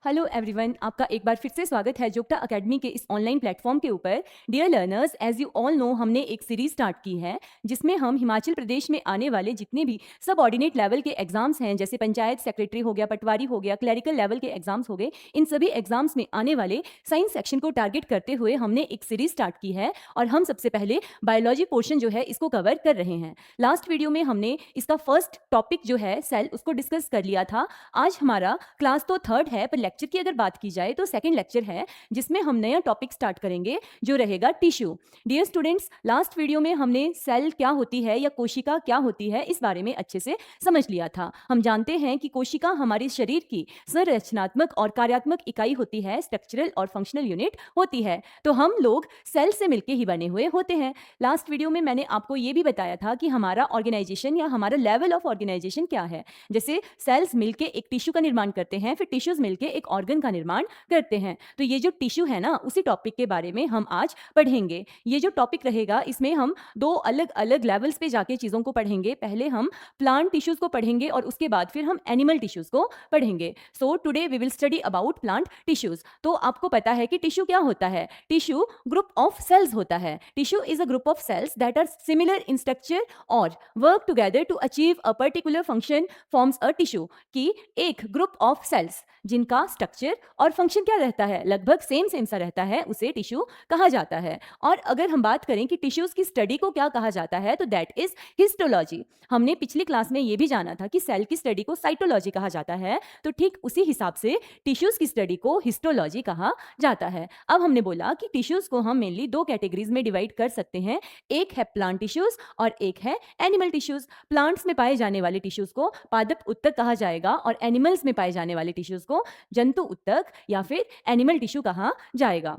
Hello everyone, आपका एक बार फिर से स्वागत है जोगटा अकेडमी के इस ऑनलाइन प्लेटफॉर्म के ऊपर। Dear learners, as you all know, हमने एक सीरीज स्टार्ट की है जिसमें हम हिमाचल प्रदेश में आने वाले जितने भी सब ऑर्डिनेट लेवल के एग्जाम्स हैं, जैसे पंचायत सेक्रेटरी हो गया, पटवारी हो गया, क्लरिकल लेवल के एग्जाम्स हो गए, इन सभी एग्जाम्स में आने वाले साइंस सेक्शन को टारगेट करते हुए हमने एक सीरीज स्टार्ट की है। और हम सबसे पहले बायोलॉजी पोर्शन जो है इसको कवर कर रहे हैं। लास्ट वीडियो में हमने इसका फर्स्ट टॉपिक जो है सेल, उसको डिस्कस कर लिया था। आज हमारा क्लास तो थर्ड है, पर लेक्चर की अगर बात की जाए तो सेकंड लेक्चर है, जिसमें हम नया टॉपिक स्टार्ट करेंगे जो रहेगा tissue. Dear students, last video में हमने सेल क्या होती है या कोशिका क्या होती है इस बारे में अच्छे से समझ लिया था। हम जानते हैं कि कोशिका हमारे शरीर की संरचनात्मक और कार्यात्मक इकाई होती है, स्ट्रक्चरल और फंक्शनल यूनिट होती है। तो हम लोग सेल से मिलकर ही बने हुए होते हैं। लास्ट वीडियो में मैंने आपको ये भी बताया था कि हमारा ऑर्गेनाइजेशन या हमारा लेवल ऑफ ऑर्गेनाइजेशन क्या है। जैसे सेल्स मिलके एक टिश्यू का निर्माण करते हैं, फिर टिश्यूज मिलके एक ऑर्गन का निर्माण करते हैं। तो ये जो टिश्यू है ना, उसी टॉपिक के बारे में हम आज पढ़ेंगे। ये जो टॉपिक रहेगा इसमें हम दो अलग अलग लेवल्स पे जाके चीज़ों को पढ़ेंगे। पहले हम प्लांट टिश्यूज को पढ़ेंगे और उसके बाद फिर हम एनिमल टिश्यूज को पढ़ेंगे। So today we will study about plant tissues. तो आपको पता है कि टिश्यू क्या होता है। टिश्यू ग्रुप ऑफ सेल्स होता है। Tissue is a group of cells that are similar in structure और work together to achieve a particular function forms a tissue. कि एक ग्रुप ऑफ सेल्स जिनका स्ट्रक्चर और फंक्शन क्या रहता है, लगभग सेम सा रहता है, उसे टिश्यू कहा जाता है। और अगर हम बात करें कि टिश्यूज की स्टडी को क्या कहा जाता है, तो दैट इज हिस्टोलॉजी। हमने पिछली क्लास में ये भी जाना था कि सेल की स्टडी को साइटोलॉजी कहा जाता है, तो ठीक उसी हिसाब से टिश्यूज की स्टडी को हिस्टोलॉजी कहा जाता है। अब हमने बोला कि टिश्यूज को हम मेनली दो कैटेगरीज में डिवाइड कर सकते हैं। एक है प्लांट टिश्यूज और एक है एनिमल टिश्यूज। प्लांट्स में पाए जाने वाले टिश्यूज को पादप उत्तक कहा जाएगा और एनिमल्स में पाए जाने वाले टिश्यूज को जंतु उत्तक या फिर एनिमल टिश्यू कहा जाएगा।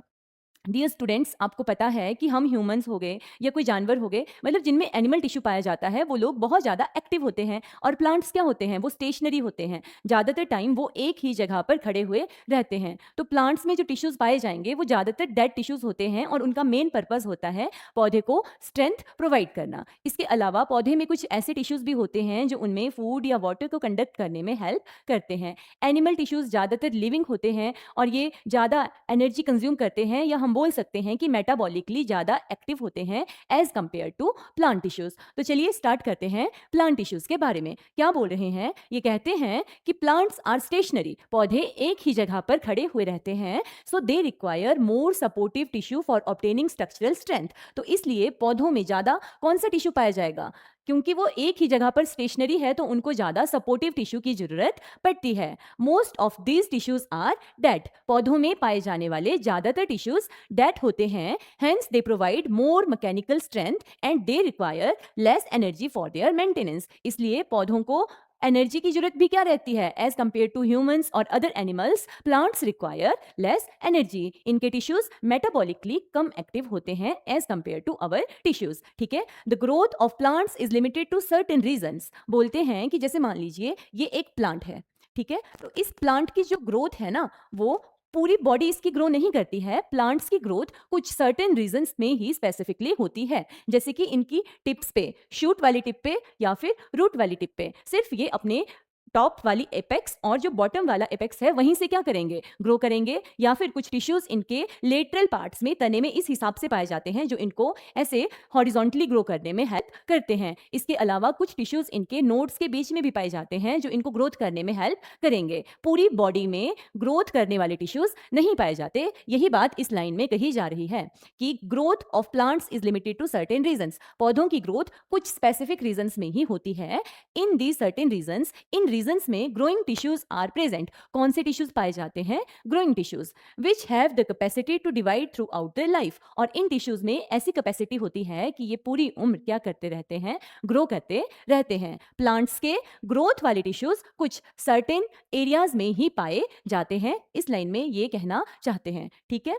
डियर स्टूडेंट्स, आपको पता है कि हम ह्यूमंस हो गए या कोई जानवर हो गए, मतलब जिनमें एनिमल टिश्यू पाया जाता है, वो लोग बहुत ज़्यादा एक्टिव होते हैं। और प्लांट्स क्या होते हैं, वो स्टेशनरी होते हैं। ज़्यादातर टाइम वो एक ही जगह पर खड़े हुए रहते हैं। तो प्लांट्स में जो टिश्यूज़ पाए जाएंगे वो ज़्यादातर डेड टिश्यूज़ होते हैं और उनका मेन पर्पज़ होता है पौधे को स्ट्रेंथ प्रोवाइड करना। इसके अलावा पौधे में कुछ ऐसे टिश्यूज़ भी होते हैं जो उनमें फूड या वाटर को कंडक्ट करने में हेल्प करते हैं। एनिमल टिश्यूज़ ज़्यादातर लिविंग होते हैं और ये ज़्यादा एनर्जी कंज्यूम करते हैं, या हम बोल सकते हैं कि मेटाबॉलिकली ज़्यादा एक्टिव होते हैं as compare to plant tissues. तो चलिए स्टार्ट करते हैं प्लांट टिश्यूज के बारे में। क्या बोल रहे हैं, ये कहते हैं कि प्लांट्स आर स्टेशनरी, पौधे एक ही जगह पर खड़े हुए रहते हैं। So they require more supportive tissue for obtaining structural strength. तो इसलिए पौधों में ज़्यादा कौन सा टिश्यू पाया जाएगा, क्योंकि वो एक ही जगह पर स्टेशनरी है तो उनको ज़्यादा सपोर्टिव टिश्यू की जरूरत पड़ती है। Most of these tissues are dead. पौधों में पाए जाने वाले ज़्यादातर टिश्यूज डेड होते हैं। Hence they provide more mechanical strength and they require less energy for their maintenance. इसलिए पौधों को एनर्जी की जरूरत भी क्या रहती है, एज कंपेयर टू ह्यूमंस और other animals, plants require less energy. इनके टिश्यूज मेटाबॉलिकली कम एक्टिव होते हैं as compare to our tissues. ठीक है। The growth of plants is limited to certain regions. बोलते हैं कि जैसे मान लीजिए ये एक प्लांट है, ठीक है, तो इस प्लांट की जो ग्रोथ है ना, वो पूरी बॉडी इसकी ग्रो नहीं करती है। प्लांट्स की ग्रोथ कुछ सर्टेन रीजन्स में ही स्पेसिफिकली होती है, जैसे कि इनकी टिप्स पे, शूट वाली टिप पे या फिर रूट वाली टिप पे, सिर्फ ये अपने टॉप वाली एपेक्स और जो बॉटम वाला एपेक्स है वहीं से क्या करेंगे, ग्रो करेंगे। या फिर कुछ टिश्यूज इनके लेटरल पार्ट्स में, तने में इस हिसाब से पाए जाते हैं जो इनको ऐसे हॉरिजॉन्टली ग्रो करने में हेल्प करते हैं। इसके अलावा कुछ टिश्यूज इनके नोड्स के बीच में भी पाए जाते हैं जो इनको ग्रोथ करने में हेल्प करेंगे। पूरी बॉडी में ग्रोथ करने वाले टिश्यूज नहीं पाए जाते। यही बात इस लाइन में कही जा रही है कि growth of plants is limited to certain regions. पौधों की ग्रोथ कुछ स्पेसिफिक रीजन्स में ही होती है। इन दी सर्टेन रीजन्स, इन रीजन्स में ग्रोइंग टिश्यूज आर प्रेजेंट। कौन से टिश्यूज पाए जाते हैं, growing tissues, which have the capacity to divide throughout their life. और इन टिश्यूज में ऐसी कैपेसिटी होती है कि ये पूरी उम्र क्या करते रहते हैं, ग्रो करते रहते हैं। प्लांट्स के ग्रोथ वाले टिश्यूज कुछ सर्टेन एरियाज में ही पाए जाते हैं, इस लाइन में ये कहना चाहते हैं। ठीक है।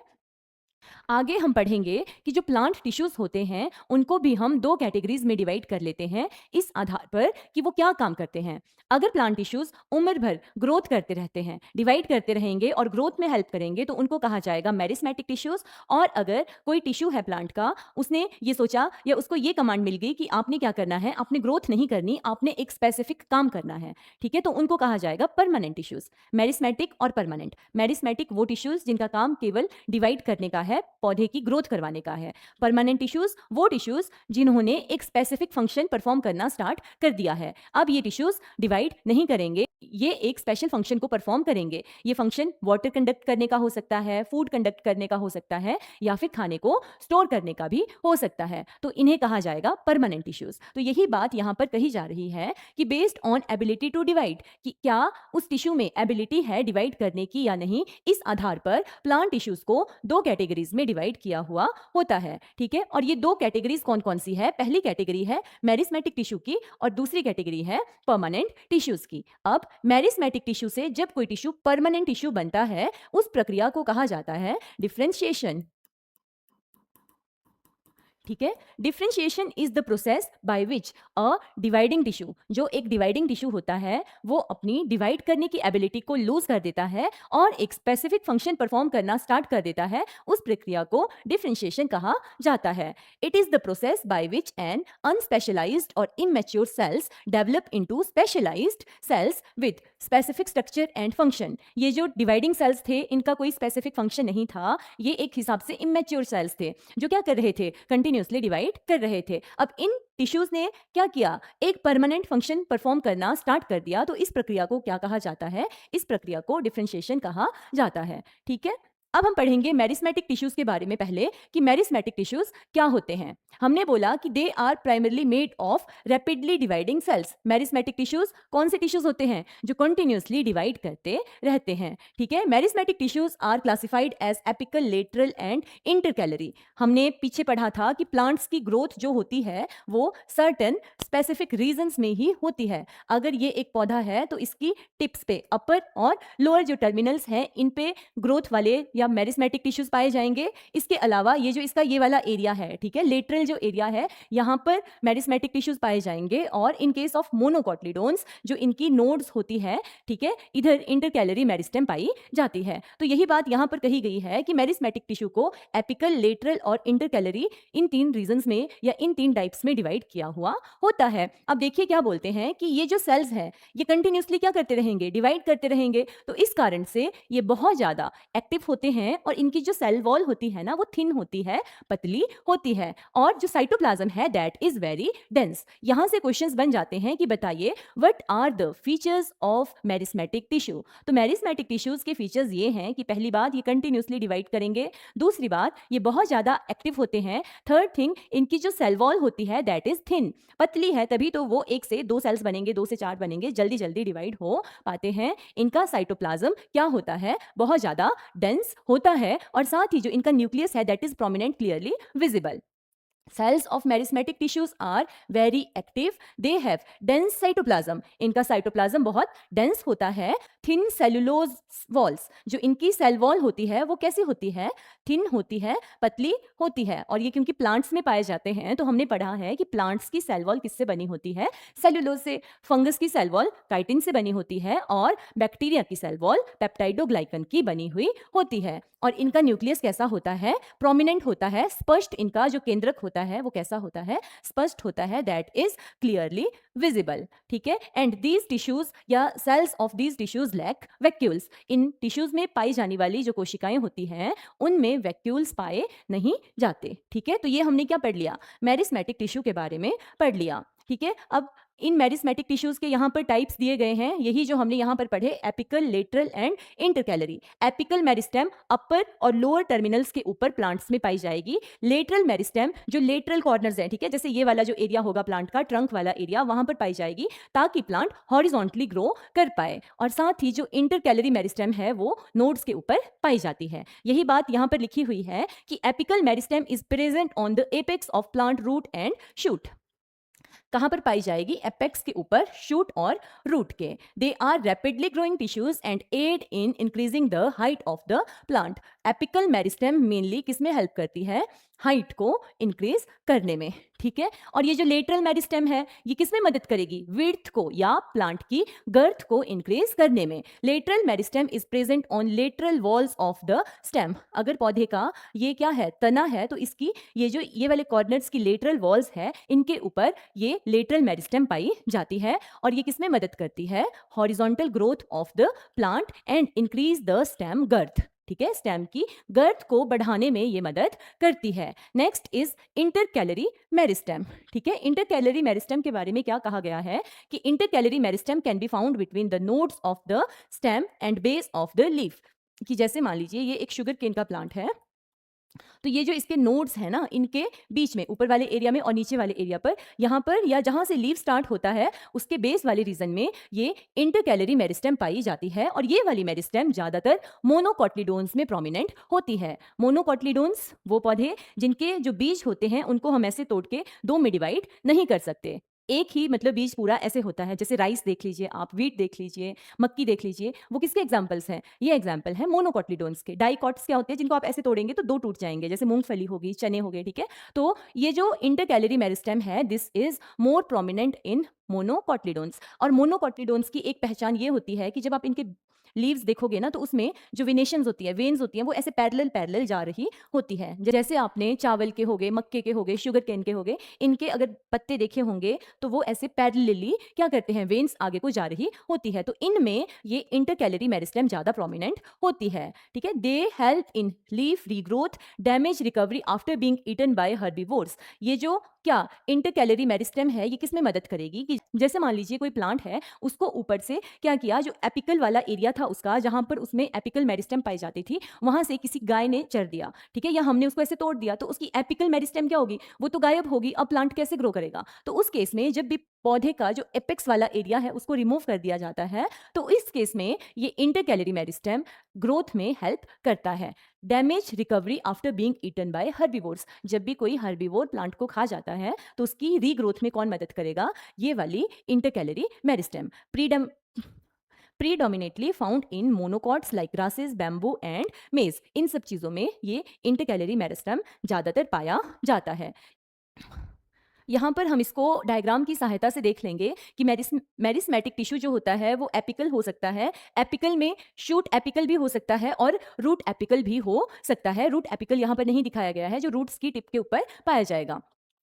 आगे हम पढ़ेंगे कि जो प्लांट टिश्यूज होते हैं उनको भी हम दो कैटेगरीज में डिवाइड कर लेते हैं इस आधार पर कि वो क्या काम करते हैं। अगर प्लांट टिश्यूज उम्र भर ग्रोथ करते रहते हैं, डिवाइड करते रहेंगे और ग्रोथ में हेल्प करेंगे तो उनको कहा जाएगा मेरिस्मेटिक टिश्यूज। और अगर कोई टिश्यू है प्लांट का, उसने ये सोचा या उसको ये कमांड मिल गई कि आपने क्या करना है, आपने ग्रोथ नहीं करनी, आपने एक स्पेसिफिक काम करना है, ठीक है, तो उनको कहा जाएगा परमानेंट टिश्यूज। मेरिस्मेटिक और परमानेंट। मेरिस्मेटिक वो टिश्यूज जिनका काम केवल डिवाइड करने का है, पौधे की ग्रोथ करवाने का है। परमानेंट टिश्यूज वो टिश्यूज जिन्होंने एक स्पेसिफिक फंक्शन परफॉर्म करना स्टार्ट कर दिया है। अब ये टिश्यूज डिवाइड नहीं करेंगे, ये एक स्पेशल फंक्शन को परफॉर्म करेंगे। ये फंक्शन वाटर कंडक्ट करने का हो सकता है, फूड कंडक्ट करने का हो सकता है, या फिर खाने को स्टोर करने का भी हो सकता है, तो इन्हें कहा जाएगा परमानेंट टिश्यूज। तो यही बात यहाँ पर कही जा रही है कि based on ability to divide, कि क्या उस टिश्यू में एबिलिटी है डिवाइड करने की या नहीं, इस आधार पर प्लांट टिश्यूज को दो कैटेगरीज में डिवाइड किया हुआ होता है, ठीक है। और ये दो कैटेगरीज कौन कौन सी है? पहली कैटेगरी है मेरिस्मेटिक टिश्यू की और दूसरी कैटेगरी है परमानेंट टिश्यूज की। अब मेरिस्मेटिक टिश्यू से जब कोई टिश्यू परमानेंट टिश्यू बनता है, उस प्रक्रिया को कहा जाता है डिफरेंशिएशन, ठीक है। Differentiation is the process by which a dividing tissue, जो एक डिवाइडिंग टिश्यू होता है, वो अपनी डिवाइड करने की एबिलिटी को लूज कर देता है और एक स्पेसिफिक फंक्शन परफॉर्म करना स्टार्ट कर देता है। उस प्रक्रिया को डिफरेंशिएशन कहा जाता है। It is the process by which an unspecialized और immature cells develop into specialized cells with specific structure and function. ये जो डिवाइडिंग सेल्स थे, इनका कोई स्पेसिफिक फंक्शन नहीं था, ये एक हिसाब से इमेच्योर सेल्स थे जो क्या कर रहे थे, कंटिन्यूसली डिवाइड कर रहे थे। अब इन टिश्यूज ने क्या किया, एक परमानेंट फंक्शन परफॉर्म करना स्टार्ट कर दिया, तो इस प्रक्रिया को क्या कहा जाता है? इस प्रक्रिया को डिफरेंशिएशन कहा जाता है, ठीक है। अब हम पढ़ेंगे मेरिस्मेटिक टिश्यूज के बारे में पहले, कि मेरिस्मेटिक टिश्यूज क्या होते हैं। हमने बोला कि they are primarily made of rapidly dividing cells. Meristematic tissues कौन से टिश्यूज होते हैं? जो कंटिन्यूसली डिवाइड करते रहते हैं, ठीक है। Meristematic tissues are classified as apical, lateral and intercalary. हमने पीछे पढ़ा था कि प्लांट्स की ग्रोथ जो होती है वो सर्टन स्पेसिफिक रीजंस में ही होती है। अगर ये एक पौधा है तो इसकी टिप्स पे, अपर और लोअर जो टर्मिनल्स हैं, इन पे ग्रोथ वाले या मेरिस्मेटिक टिश्यूज पाए जाएंगे। इसके अलावा ये जो इसका ये वाला एरिया है, ठीक है, लेटरल जो एरिया है, यहाँ पर मेरिस्मेटिक टिश्यूज पाए जाएंगे। और इन केस ऑफ मोनोकोटिलीडोन्स, जो इनकी नोड्स होती है, ठीक है, इधर इंटरकैलरी मेरिस्टेम पाई जाती है। तो यही बात यहाँ पर कही गई है कि मेरिस्मेटिक टिश्यू को एपिकल, लेटरल और इंटरकैलरी, इन तीन रीजंस में या इन तीन टाइप्स में डिवाइड किया हुआ होता है। अब देखिए क्या बोलते हैं कि ये जो सेल्स हैं, ये कंटिन्यूसली क्या करते रहेंगे, डिवाइड करते रहेंगे। तो इस कारण से ये बहुत ज्यादा एक्टिव होते हैं और इनकी जो सेल वॉल होती है ना, वो थिन होती है, पतली होती है। और जो साइटोप्लाज्म है दैट इज वेरी डेंस। यहां से क्वेश्चंस बन जाते हैं कि बताइए what are the features of meristematic tissue. तो मेरिस्मेटिक टिश्यूज के फीचर्स ये हैं कि पहली बात, ये कंटिन्यूसली डिवाइड करेंगे। दूसरी बात, ये बहुत ज्यादा एक्टिव होते हैं। थर्ड थिंग, इनकी जो सेल वॉल होती है दैट इज थिन, पतली है, तभी तो वो एक से दो सेल्स बनेंगे, दो से चार बनेंगे, जल्दी जल्दी डिवाइड हो पाते हैं। इनका साइटोप्लाज्म क्या होता है, बहुत ज्यादा डेंस होता है। और साथ ही जो इनका न्यूक्लियस है that is prominent, clearly visible. Cells of meristematic tissues are very active. They have dense cytoplasm. इनका साइटोप्लाज्म बहुत डेंस होता है। थिन सेलुलोज वॉल्स, जो इनकी सेल वॉल होती है वो कैसी होती है, थिन होती है, पतली होती है। और ये क्योंकि प्लांट्स में पाए जाते हैं, तो हमने पढ़ा है कि प्लांट्स की सेल वॉल किससे बनी होती है, सेलुलोज से। फंगस की सेल वॉल काइटिन से बनी होती है और बैक्टीरिया की सेल वॉल पेप्टाइडोग्लाइकन की बनी हुई होती है। और इनका न्यूक्लियस कैसा होता है, प्रोमिनेंट होता है, स्पष्ट। इनका जो केंद्रक होता है वो कैसा होता है, स्पष्ट होता है, दैट इज क्लियरली विजिबल, ठीक है। एंड दीज टिश्यूज या cells of these tissues lack vacuoles. इन टिश्यूज में पाई जाने वाली जो कोशिकाएं होती हैं, उनमें वैक्यूल्स पाए नहीं जाते, ठीक है। तो ये हमने क्या पढ़ लिया, मेरिस्मेटिक टिश्यू के बारे में पढ़ लिया, ठीक है। अब इन मेरिस्मेटिक टिश्यूज के यहाँ पर टाइप्स दिए गए हैं, यही जो हमने यहाँ पर पढ़े, apical, lateral and intercalary. Apical meristem upper और लोअर टर्मिनल्स के ऊपर प्लांट्स में पाई जाएगी। लेटरल मेरिस्टेम जो लेटरल कॉर्नर्स हैं, ठीक है, जैसे ये वाला जो एरिया होगा प्लांट का, ट्रंक वाला एरिया, वहां पर पाई जाएगी ताकि प्लांट हॉरिजॉन्टली ग्रो कर पाए। और साथ ही जो इंटरकैलरी मेरिस्टेम है वो नोड्स के ऊपर पाई जाती है। यही बात यहाँ पर लिखी हुई है कि apical meristem is present on the apex of plant root and shoot. कहाँ पर पाई जाएगी? एपेक्स के ऊपर, शूट और रूट के। They are rapidly growing tissues and aid in increasing the height of the plant. Apical meristem mainly किसमें help करती है? हाइट को इंक्रीज करने में, ठीक है। और ये जो लेटरल मेरिस्टेम है ये किसमें मदद करेगी? विड्थ को या प्लांट की गर्थ को इंक्रीज करने में। Lateral meristem is present on lateral walls of the stem. अगर पौधे का ये क्या है? तना है, तो इसकी ये वाले कॉर्नर्स की लेटरल वॉल्स है, इनके ऊपर ये लेटरल मेरिस्टेम पाई जाती है। और ये किसमें मदद करती है? Horizontal growth of the plant and increase the stem girth, ठीक है। स्टेम की गर्थ को बढ़ाने में ये मदद करती है। नेक्स्ट इज इंटरकैलरी मेरिस्टेम, ठीक है। इंटरकैलरी मेरिस्टेम के बारे में क्या कहा गया है कि intercalary meristem can be found between the nodes of the stem and base of the leaf. कि जैसे मान लीजिए ये एक शुगर केन का प्लांट है, तो ये जो इसके नोड्स हैं ना, इनके बीच में ऊपर वाले एरिया में और नीचे वाले एरिया पर, यहाँ पर या जहाँ से लीफ स्टार्ट होता है उसके बेस वाले रीजन में ये इंटरकैलरी मेरिस्टेम पाई जाती है। और ये वाली मेरिस्टेम ज्यादातर मोनोकोटिलीडोन्स में प्रोमिनेंट होती है। मोनोकोटिलीडोन्स वो पौधे जिनके जो बीज होते हैं उनको हम ऐसे तोड़ के दो में डिवाइड नहीं कर सकते। एक ही मतलब बीज पूरा ऐसे होता है। जैसे राइस देख लीजिए आप, व्हीट देख लीजिए, मक्की देख लीजिए, वो किसके एग्जाम्पल्स हैं? ये एग्जाम्पल है मोनोकोटिलीडोन्स के। डाइकॉट्स क्या होते हैं? जिनको आप ऐसे तोड़ेंगे तो दो टूट जाएंगे, जैसे मूंगफली होगी, चने हो गए, ठीक है। तो ये जो इंटरकैलरी मेरिस्टेम है, this is more prominent in monocotyledons. और मोनोकोटिलीडोन्स की एक पहचान ये होती है कि जब आप इनके लीव्स देखोगे ना, तो उसमें जो वेनेशंस होती है, वेन्स होती हैं, वो ऐसे पैरेलल पैरेलल जा रही होती है। जैसे आपने चावल के हो गए, मक्के के हो गए, शुगर केन के हो गए, इनके अगर पत्ते देखे होंगे तो वो ऐसे पैरेलली क्या करते हैं? वेन्स आगे को जा रही होती है। तो इनमें ये इंटरकैलरी मेरिस्टेम ज्यादा प्रोमिनेंट होती है, ठीक है। They help in leaf regrowth, damage recovery after being eaten by herbivores. ये जो क्या इंटरकैलरी मेरिस्टेम है, ये किसमें मदद करेगी? कि जैसे मान लीजिए कोई प्लांट है, उसको ऊपर से क्या किया, जो एपिकल वाला एरिया था उसका, जहां पर उसमें एपिकल मेरिस्टेम पाई जाती थी, वहां से किसी गाय ने चर दिया, ठीक है, या हमने उसको ऐसे तोड़ दिया, तो उसकी एपिकल मेरिस्टेम क्या होगी? वो तो गायब होगी। अब प्लांट कैसे ग्रो करेगा? तो उस केस में जब भी पौधे का जो एपेक्स वाला एरिया है उसको रिमूव कर दिया जाता है, तो इस केस में ये इंटरकैलरी मेरिस्टेम ग्रोथ में हेल्प करता है। Damage recovery after being eaten by herbivores. जब भी कोई हर्बीवोर प्लांट को खा जाता है तो उसकी रीग्रोथ में कौन मदद करेगा? ये वाली intercalary meristem. Predominantly found in monocots like grasses, bamboo and maize. इन सब चीजों में ये इंटरकैलरी मेरिस्टेम ज्यादातर पाया जाता है। यहाँ पर हम इसको डायग्राम की सहायता से देख लेंगे कि मेरिस्मेटिक टिश्यू जो होता है वो एपिकल हो सकता है। एपिकल में शूट एपिकल भी हो सकता है और रूट एपिकल भी हो सकता है। रूट एपिकल यहाँ पर नहीं दिखाया गया है, जो रूट्स की टिप के ऊपर पाया जाएगा।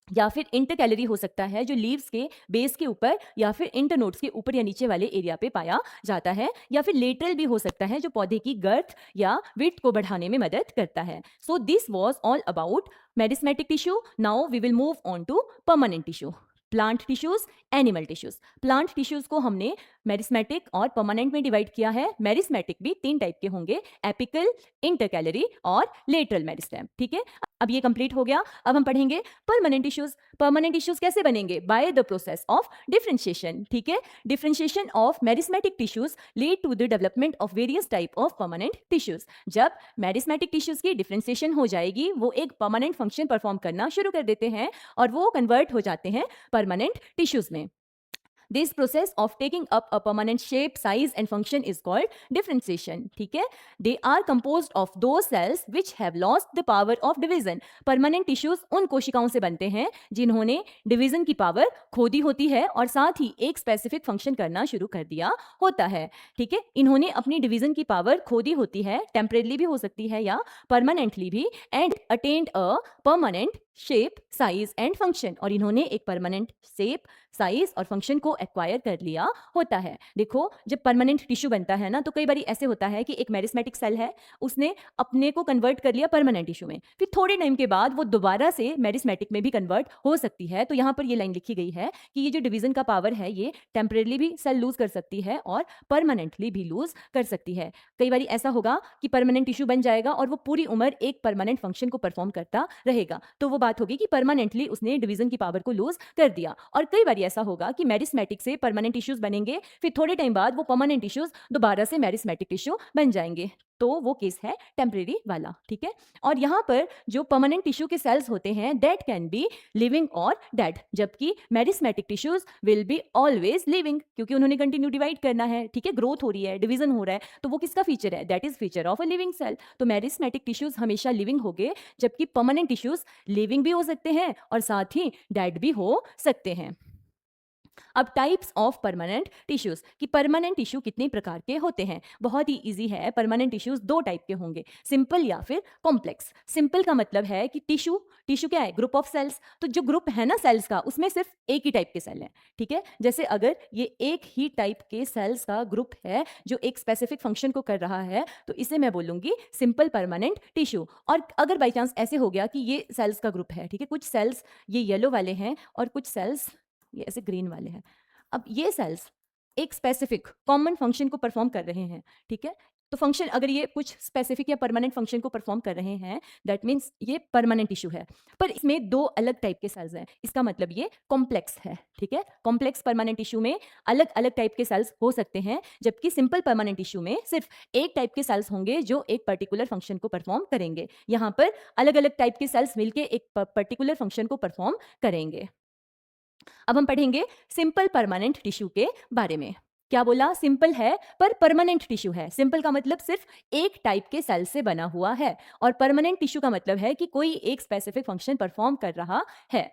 या फिर इंटरकैलरी हो सकता है, जो लीव्स के बेस के ऊपर या फिर इंटरनोड्स के ऊपर या नीचे वाले एरिया पे पाया जाता है। या फिर लेटरल भी हो सकता है, जो पौधे की गर्थ या विड्थ को बढ़ाने में मदद करता है। So this was all about meristematic tissue. Now we will move on to permanent tissue. Plant tissues, animal tissues. Plant tissues को हमने मेरिस्मेटिक और परमानेंट में डिवाइड किया है। मेरिस्मेटिक भी तीन टाइप के होंगे, एपिकल, इंटरकैलरी और लेटरल मेरिस्टेम, ठीक है। अब ये कंप्लीट हो गया। अब हम पढ़ेंगे परमानेंट टिश्यूज। परमानेंट टिश्यूज कैसे बनेंगे? By the process of differentiation, ठीक है। Differentiation of meristematic tissues lead to the development of various type of permanent tissues. जब मेरिस्मेटिक टिश्यूज की डिफरेंशिएशन हो जाएगी, वो एक परमानेंट फंक्शन परफॉर्म करना शुरू कर देते हैं और वो कन्वर्ट हो जाते हैं परमानेंट टिश्यूज में। This process of taking up a permanent shape, size and function is called differentiation, ठीक है। They are composed of those cells which have lost the power of division. Permanent tissues उन कोशिकाओं से बनते हैं जिन्होंने division की पावर खो दी होती है और साथ ही एक स्पेसिफिक फंक्शन करना शुरू कर दिया होता है, ठीक है। इन्होंने अपनी डिवीजन की पावर खो दी होती है, टेम्परेली भी हो सकती है या परमानेंटली भी, and attend a permanent shape, size and function. और इन्होंने एक परमानेंट शेप, साइज और फंक्शन को एक्वायर कर लिया होता है। देखो, जब परमानेंट टिश्यू बनता है ना, तो कई बार ऐसे होता है कि एक मेरिस्मेटिक सेल है, उसने अपने को कन्वर्ट कर लिया परमानेंट टिश्यू में, फिर थोड़े टाइम के बाद वो दोबारा से मेरिस्मेटिक में भी कन्वर्ट हो सकती है। तो यहाँ पर ये लाइन लिखी गई है कि ये जो डिवीजन का पावर है, ये टेम्परेली भी सेल लूज कर सकती है और परमानेंटली भी लूज कर सकती है। कई बार ऐसा होगा कि परमानेंट टिश्यू बन जाएगा और वो पूरी उम्र एक परमानेंट फंक्शन को परफॉर्म करता रहेगा, तो वो बात होगी कि परमानेंटली उसने डिवीजन की पावर को लूज कर दिया। और कई बार ऐसा होगा कि मेरिस्मेटिक से परमानेंट टिश्यूज बनेंगे, फिर थोड़े टाइम बाद वो परमानेंट टिश्यूज दोबारा से मेरिस्मेटिक टिश्यू बन जाएंगे। तो वो केस है टेम्परेरी वाला, ठीक है। और यहाँ पर जो परमानेंट टिश्यू के सेल्स होते हैं दैट कैन बी लिविंग और डेड, जबकि meristematic tissues will be always living, क्योंकि उन्होंने कंटिन्यू डिवाइड करना है, ठीक है, ग्रोथ हो रही है, डिवीजन हो रहा है, तो वो किसका फीचर है, that is feature of a living cell. तो मेरिस्मेटिक टिश्यूज हमेशा लिविंग होंगे, जबकि परमानेंट टिश्यूज लिविंग भी हो सकते हैं और साथ ही डेड भी हो सकते हैं। अब टाइप्स ऑफ परमानेंट टिश्यूज, कि परमानेंट टिश्यू कितने प्रकार के होते हैं, बहुत ही इजी है। परमानेंट टिश्यूज दो टाइप के होंगे, सिंपल या फिर कॉम्प्लेक्स। सिंपल का मतलब है कि टिश्यू, टिश्यू क्या है, ग्रुप ऑफ सेल्स, तो जो ग्रुप है ना सेल्स का उसमें सिर्फ एक ही टाइप के सेल है, ठीक है। जैसे अगर ये एक ही टाइप के सेल्स का ग्रुप है जो एक स्पेसिफिक फंक्शन को कर रहा है, तो इसे मैं बोलूंगी सिंपल परमानेंट टिश्यू। और अगर बाई चांस ऐसे हो गया कि ये सेल्स का ग्रुप है, ठीक है, कुछ सेल्स ये येलो वाले हैं और कुछ सेल्स ये ऐसे ग्रीन वाले हैं, अब ये सेल्स एक स्पेसिफिक कॉमन फंक्शन को परफॉर्म कर रहे हैं, ठीक है। तो फंक्शन अगर ये कुछ स्पेसिफिक या परमानेंट फंक्शन को परफॉर्म कर रहे हैं, दैट मीन्स ये परमानेंट टिश्यू है। पर इसमें दो अलग टाइप के सेल्स हैं, इसका मतलब ये कॉम्प्लेक्स है, ठीक है। कॉम्प्लेक्स परमानेंट टिश्यू में अलग अलग टाइप के सेल्स हो सकते हैं, जबकि सिंपल परमानेंट टिश्यू में सिर्फ एक टाइप के सेल्स होंगे जो एक पर्टिकुलर फंक्शन को परफॉर्म करेंगे। यहाँ पर अलग अलग टाइप के सेल्स मिलकर एक पर्टिकुलर फंक्शन को परफॉर्म करेंगे। अब हम पढ़ेंगे सिंपल परमानेंट टिश्यू के बारे में। क्या बोला, सिंपल है पर परमानेंट टिश्यू है। सिंपल का मतलब सिर्फ एक टाइप के सेल से बना हुआ है, और परमानेंट टिश्यू का मतलब है कि कोई एक स्पेसिफिक फंक्शन परफॉर्म कर रहा है।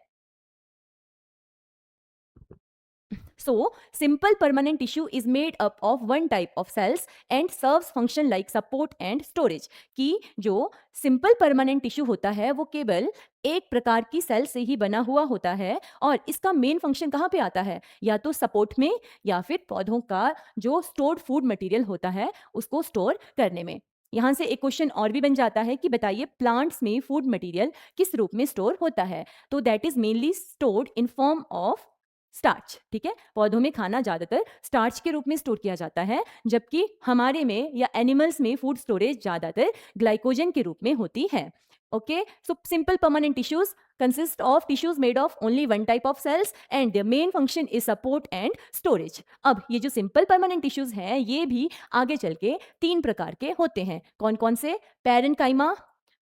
So, simple permanent tissue is made up of one type of cells and serves function like support and storage। कि जो simple permanent tissue होता है वो केवल एक प्रकार की सेल से ही बना हुआ होता है, और इसका मेन फंक्शन कहाँ पे आता है, या तो सपोर्ट में या फिर पौधों का जो स्टोर्ड फूड मटेरियल होता है उसको स्टोर करने में। यहाँ से एक क्वेश्चन और भी बन जाता है कि बताइए प्लांट्स में फूड मटेरियल किस रूप में स्टोर होता है, तो that is mainly stored in form of starch, ठीक है। पौधों में खाना ज्यादातर स्टार्च के रूप में स्टोर किया जाता है, जबकि हमारे में या एनिमल्स में फूड स्टोरेज ज्यादातर ग्लाइकोजन के रूप में होती है। Okay, so simple permanent tissues consist of tissues made of only one type of cells and their main function is support and storage। अब ये जो सिंपल परमानेंट टिश्यूज हैं ये भी आगे चल के तीन प्रकार के होते हैं। कौन कौन से, parenchyma,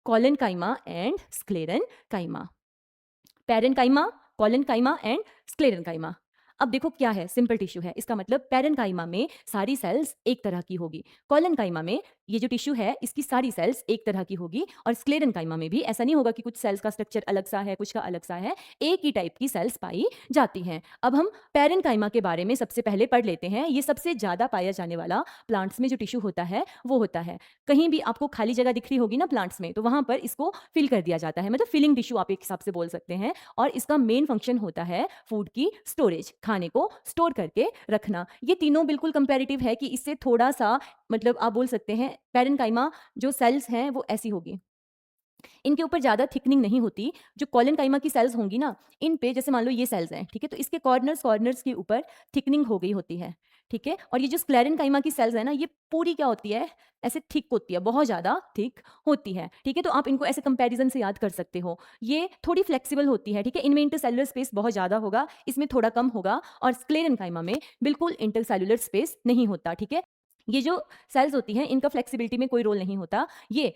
collenchyma and sclerenchyma. Parenchyma, collenchyma and sclerenchyma. अब देखो क्या है, सिंपल टिश्यू है, इसका मतलब पैरेन्काइमा में सारी सेल्स एक तरह की होगी, कॉलेनकाइमा में ये जो टिश्यू है इसकी सारी सेल्स एक तरह की होगी, और स्क्लेरेनकाइमा में भी ऐसा नहीं होगा कि कुछ सेल्स का स्ट्रक्चर अलग सा है कुछ का अलग सा है, एक ही टाइप की सेल्स पाई जाती हैं। अब हम पैरेन्काइमा के बारे में सबसे पहले पढ़ लेते हैं। ये सबसे ज़्यादा पाया जाने वाला प्लांट्स में जो टिश्यू होता है वो होता है, कहीं भी आपको खाली जगह दिख रही होगी ना प्लांट्स में, तो वहाँ पर इसको फिल कर दिया जाता है, मतलब फिलिंग टिश्यू आप एक हिसाब से बोल सकते हैं। और इसका मेन फंक्शन होता है फूड की स्टोरेज, खाने को स्टोर करके रखना। ये तीनों बिल्कुल कंपैरेटिव है कि इससे थोड़ा सा, मतलब आप बोल सकते हैं पैरेन्काइमा जो सेल्स हैं वो ऐसी होगी, इनके ऊपर ज़्यादा थिकनिंग नहीं होती। जो कॉलेनकाइमा की सेल्स होंगी ना, इन पे जैसे मान लो ये सेल्स हैं, ठीक है, तो इसके कॉर्नर्स कॉर्नर्स के ऊपर थिकनिंग हो गई होती है, ठीक है। और ये जो स्क्लेरेनकाइमा की सेल्स है ना, ये पूरी क्या होती है, ऐसे थिक होती है, बहुत ज़्यादा थिक होती है, ठीक है। तो आप इनको ऐसे कंपैरिजन से याद कर सकते हो। ये थोड़ी फ्लेक्सिबल होती है, ठीक है, इनमें इंटरसेलुलर स्पेस बहुत ज़्यादा होगा, इसमें थोड़ा कम होगा, और स्क्लेरेनकाइमा में बिल्कुल इंटरसेलुलर स्पेस नहीं होता, ठीक है। ये जो सेल्स होती हैं इनका फ्लेक्सिबिलिटी में कोई रोल नहीं होता, ये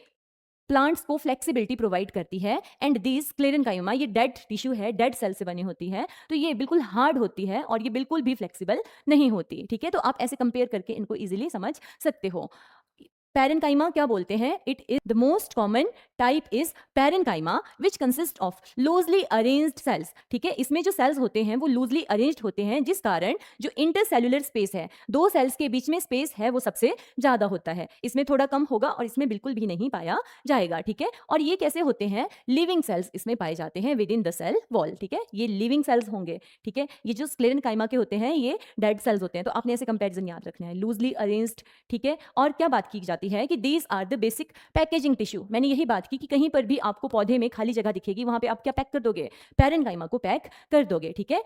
प्लांट्स को फ्लेक्सिबिलिटी प्रोवाइड करती है। एंड दिस स्क्लेरेनकाइमा ये डेड टिश्यू है, डेड सेल से बनी होती है, तो ये बिल्कुल हार्ड होती है और ये बिल्कुल भी फ्लेक्सिबल नहीं होती, ठीक है। तो आप ऐसे कंपेयर करके इनको इजीली समझ सकते हो। पैरेन्काइमा क्या बोलते हैं, it is the most common type is parenchyma which consist of loosely arranged cells, ठीक है। इसमें जो सेल्स होते हैं वो लूजली अरेंज्ड होते हैं, जिस कारण जो इंटरसेल्युलर स्पेस है, दो सेल्स के बीच में स्पेस है, वो सबसे ज्यादा होता है। इसमें थोड़ा कम होगा और इसमें बिल्कुल भी नहीं पाया जाएगा, ठीक है। और ये कैसे होते हैं, लिविंग सेल्स इसमें पाए जाते हैं within the cell wall, ठीक है, ये लिविंग सेल्स होंगे, ठीक है। ये जो स्क्लेरेनकाइमा के होते हैं ये डेड सेल्स होते हैं, तो आपने ऐसे कंपेरिजन याद रखना है, लूजली अरेंज्ड, ठीक है। और क्या बात की जाती है कि these are the basic packaging tissue. मैंने यही बात की कि कहीं पर भी आपको पौधे में खाली जगह दिखेगी, वहां पे आप क्या पैक कर दोगे, पैरेन्काइमा को पैक कर दोगे, ठीक है।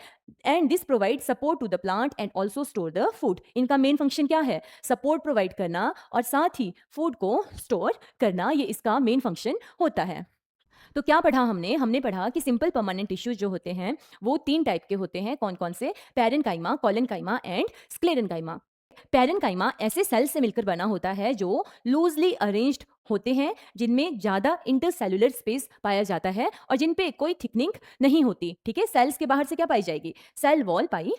And this provide support to the plant and also store the food. इनका मेन फंक्शन क्या है, सपोर्ट प्रोवाइड करना और साथ ही फूड को स्टोर करना, ये इसका मेन फंक्शन होता है। तो क्या पढ़ा हमने, हमने पढ़ा कि सिंपल परमानेंट टिश्यूज जो होते हैं वो तीन टाइप के होते हैं। कौन कौन से, parenchyma, collenchyma and sclerenchyma. Parenchyma ऐसे सेल्स से मिलकर बना होता है जो लूजली अरेंज्ड होते हैं, जिनमें ज्यादा इंटरसेल्युलर स्पेस पाया जाता है और जिन पे कोई थिकनिंग नहीं होती। ठीक है, सेल्स के बाहर से क्या पाई जाएगी? सेल वॉल पाई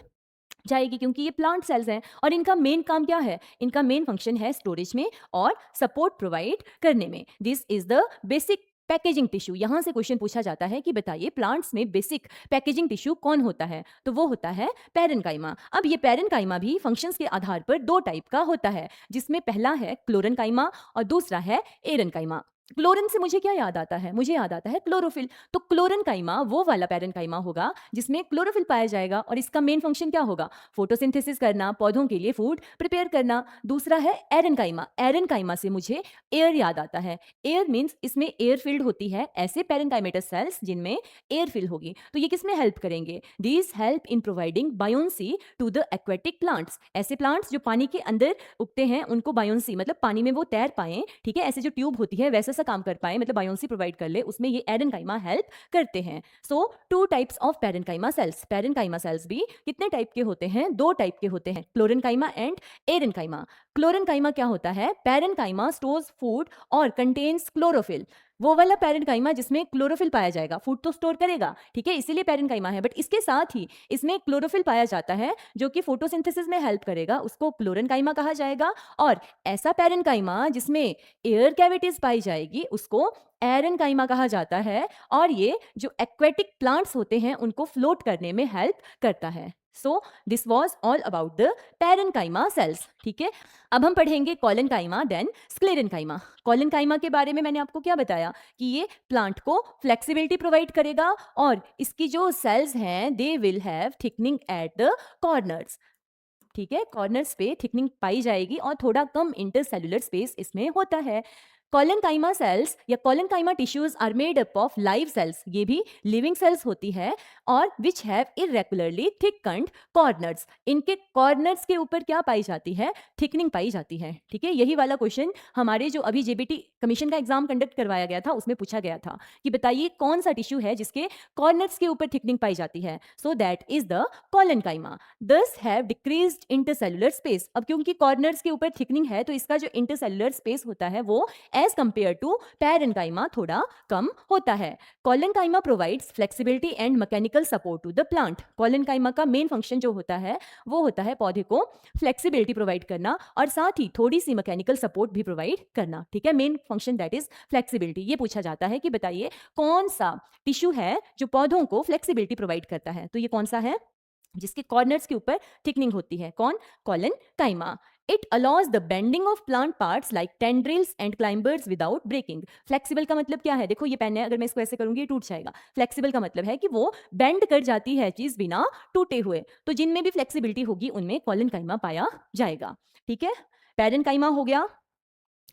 जाएगी, क्योंकि ये प्लांट सेल्स हैं और इनका मेन काम क्या है? इनका मेन फंक्शन है स्टोरेज में और सपोर्ट प्रोवाइड करने में। This is the basic packaging tissue. यहाँ से क्वेश्चन पूछा जाता है कि बताइए प्लांट्स में बेसिक पैकेजिंग टिश्यू कौन होता है? तो वो होता है पैरेन्काइमा। अब ये पैरेन्काइमा भी फंक्शंस के आधार पर दो टाइप का होता है, जिसमें पहला है क्लोरेन्काइमा और दूसरा है एरेन्काइमा। क्लोरीन से मुझे क्या याद आता है? मुझे याद आता है क्लोरोफिल। तो क्लोरेन्काइमा वो वाला पैरेन्काइमा होगा जिसमें क्लोरोफिल पाया जाएगा और इसका मेन फंक्शन क्या होगा? फोटोसिंथेसिस करना, पौधों के लिए फूड प्रिपेयर करना। दूसरा है एरेन्काइमा। एरेन्काइमा से मुझे एयर याद आता है। एयर मीन्स इसमें एयर फिल्ड होती है, ऐसे पैरेन्काइमेटस सेल्स जिनमें एयर फिल होगी। तो ये किसमें हेल्प करेंगे? These help in providing buoyancy to the aquatic plants. ऐसे प्लांट्स जो पानी के अंदर उगते हैं उनको बायोन्सी मतलब पानी में वो तैर पाए, ठीक है, ऐसे जो ट्यूब होती है वैसा सा काम कर पाए, मतलब बायोन्सी प्रोवाइड कर ले, उसमें ये एरेन्काइमा हेल्प करते हैं। So two types of parenchyma cells. Parenchyma cells भी कितने टाइप के होते हैं? दो टाइप के होते हैं, क्लोरेन्काइमा एंड एरेन्काइमा। क्लोरेन्काइमा क्या होता है? पैरेन्काइमा स्टोर्स फूड और कंटेन्स क्लोरोफिल। वो वाला पैरेन्काइमा जिसमें क्लोरोफिल पाया जाएगा, फूड तो स्टोर करेगा, ठीक है, इसीलिए पैरेन्काइमा है, बट इसके साथ ही इसमें क्लोरोफिल पाया जाता है जो कि फोटोसिंथेसिस में हेल्प करेगा, उसको क्लोरेन्काइमा कहा जाएगा। और ऐसा पैरेन्काइमा जिसमें एयर कैविटीज पाई जाएगी उसको एरेन्काइमा कहा जाता है, और ये जो एक्वेटिक प्लांट्स होते हैं उनको फ्लोट करने में हेल्प करता है। So this was all about the parenchyma sales. ठीक है, अब हम पढ़ेंगे कॉलेन्काइमा देन स्क्लेरेन्काइमा। कॉलेन्काइमा के बारे में मैंने आपको क्या बताया कि ये प्लांट को फ्लेक्सिबिलिटी प्रोवाइड करेगा और इसकी जो सेल्स हैं they will have thickening at the corners. ठीक है, कॉर्नर्स पे थिकनिंग पाई जाएगी और थोड़ा कम इंटरसेल्युलर स्पेस इसमें होता है। कॉलेन्काइमा सेल्स या collenchyma tissues are made up of live cells. ये भी लिविंग सेल्स होती है और which have irregularly thickened corners. इनके कॉर्नर्स के ऊपर क्या पाई जाती है? थिकनिंग पाई जाती है। ठीक है, यही वाला क्वेश्चन हमारे जो अभी जेबीटी कमीशन का एग्जाम कंडक्ट करवाया गया था उसमें पूछा गया था कि बताइए कौन सा टिश्यू है जिसके कॉर्नर्स के ऊपर थिकनिंग पाई जाती है? So that is the collenchyma. Thus have decreased intercellular space. अब क्योंकि कॉर्नर्स के ऊपर थिकनिंग है तो इसका जो इंटरसेल्युलर स्पेस होता है वो एज कंपेयर टू पैरेन्काइमा थोड़ा कम होता है। Collenchyma provides flexibility and mechanical support to the plant. Collenchyma का मेन फंक्शन जो होता है वो होता है पौधे को फ्लेक्सिबिलिटी प्रोवाइड करना और साथ ही थोड़ी सी मैकेनिकल सपोर्ट भी प्रोवाइड करना। ठीक है, main function that is flexibility. ये पूछा जाता है कि बताइए कौन सा टिश्यू है जो पौधों को फ्लेक्सिबिलिटी प्रोवाइड करता है? तो ये कौन सा है? जिसके कॉर्नर्स के ऊपर थिकनिंग होती है। कौन? Collenchyma. It allows the bending of plant parts like tendrils and climbers without breaking. Flexible का मतलब क्या है? देखो ये पेन है, अगर मैं इसको ऐसे करूंगी ये टूट जाएगा। फ्लेक्सिबल का मतलब है कि वो बेंड कर जाती है चीज बिना टूटे हुए। तो जिनमें भी फ्लेक्सिबिलिटी होगी उनमें कॉलेन्काइमा पाया जाएगा। ठीक है, पैरेन्काइमा हो गया,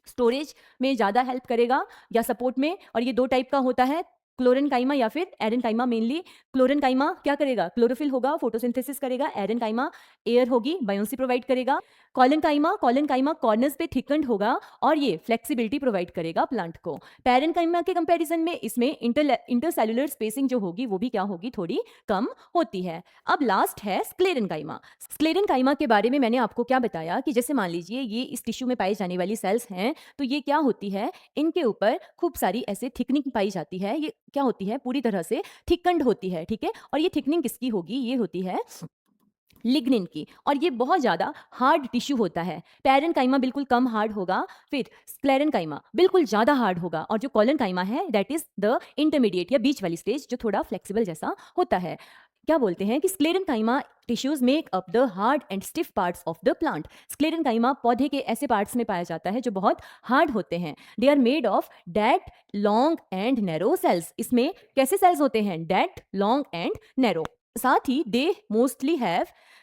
स्टोरेज में ज्यादा हेल्प करेगा या सपोर्ट में, और ये दो टाइप का होता है, क्लोरेन्काइमा या फिर एरेन्काइमा। मेनली क्लोरेन्काइमा क्या करेगा? क्लोरोफिल होगा, फोटोसिंथेसिस करेगा। एरेन्काइमा एयर होगी, बायोन्सी प्रोवाइड करेगा। कॉलेन्काइमा कॉर्नर्स पे थिकन्ड होगा और ये फ्लेक्सिबिलिटी प्रोवाइड करेगा प्लांट को। पैरेन्काइमा के कंपैरिजन में इसमें इंटरसेल्युलर स्पेसिंग जो होगी वो भी क्या होगी? थोड़ी कम होती है। अब लास्ट है स्क्लेरेन्काइमा। स्क्लेरेन्काइमा के बारे में मैंने आपको क्या बताया कि जैसे मान लीजिए ये इस टिश्यू में पाई जाने वाली सेल्स हैं, तो ये क्या होती है? इनके ऊपर खूब सारी ऐसे थिकनिंग पाई जाती है। ये क्या होती है? पूरी तरह से थिकन्ड होती है। ठीक है, और ये थिकनिंग किसकी होगी? ये होती है लिग्निन की, और ये बहुत ज्यादा हार्ड टिश्यू होता है। पैरेन्काइमा बिल्कुल कम हार्ड होगा, फिर स्क्लेरेन्काइमा बिल्कुल ज्यादा हार्ड होगा, और जो कॉलेन्काइमा है दैट इज द इंटरमीडिएट या बीच वाली स्टेज जो थोड़ा फ्लेक्सिबल जैसा होता है। क्या बोलते हैं कि sclerenchyma tissues make up the hard and stiff parts of the plant. Sclerenchyma पौधे के ऐसे पार्ट्स में पाया जाता है जो बहुत हार्ड होते हैं। They are made of dead long and narrow cells. इसमें कैसे सेल्स होते हैं? Dead long and narrow. साथ ही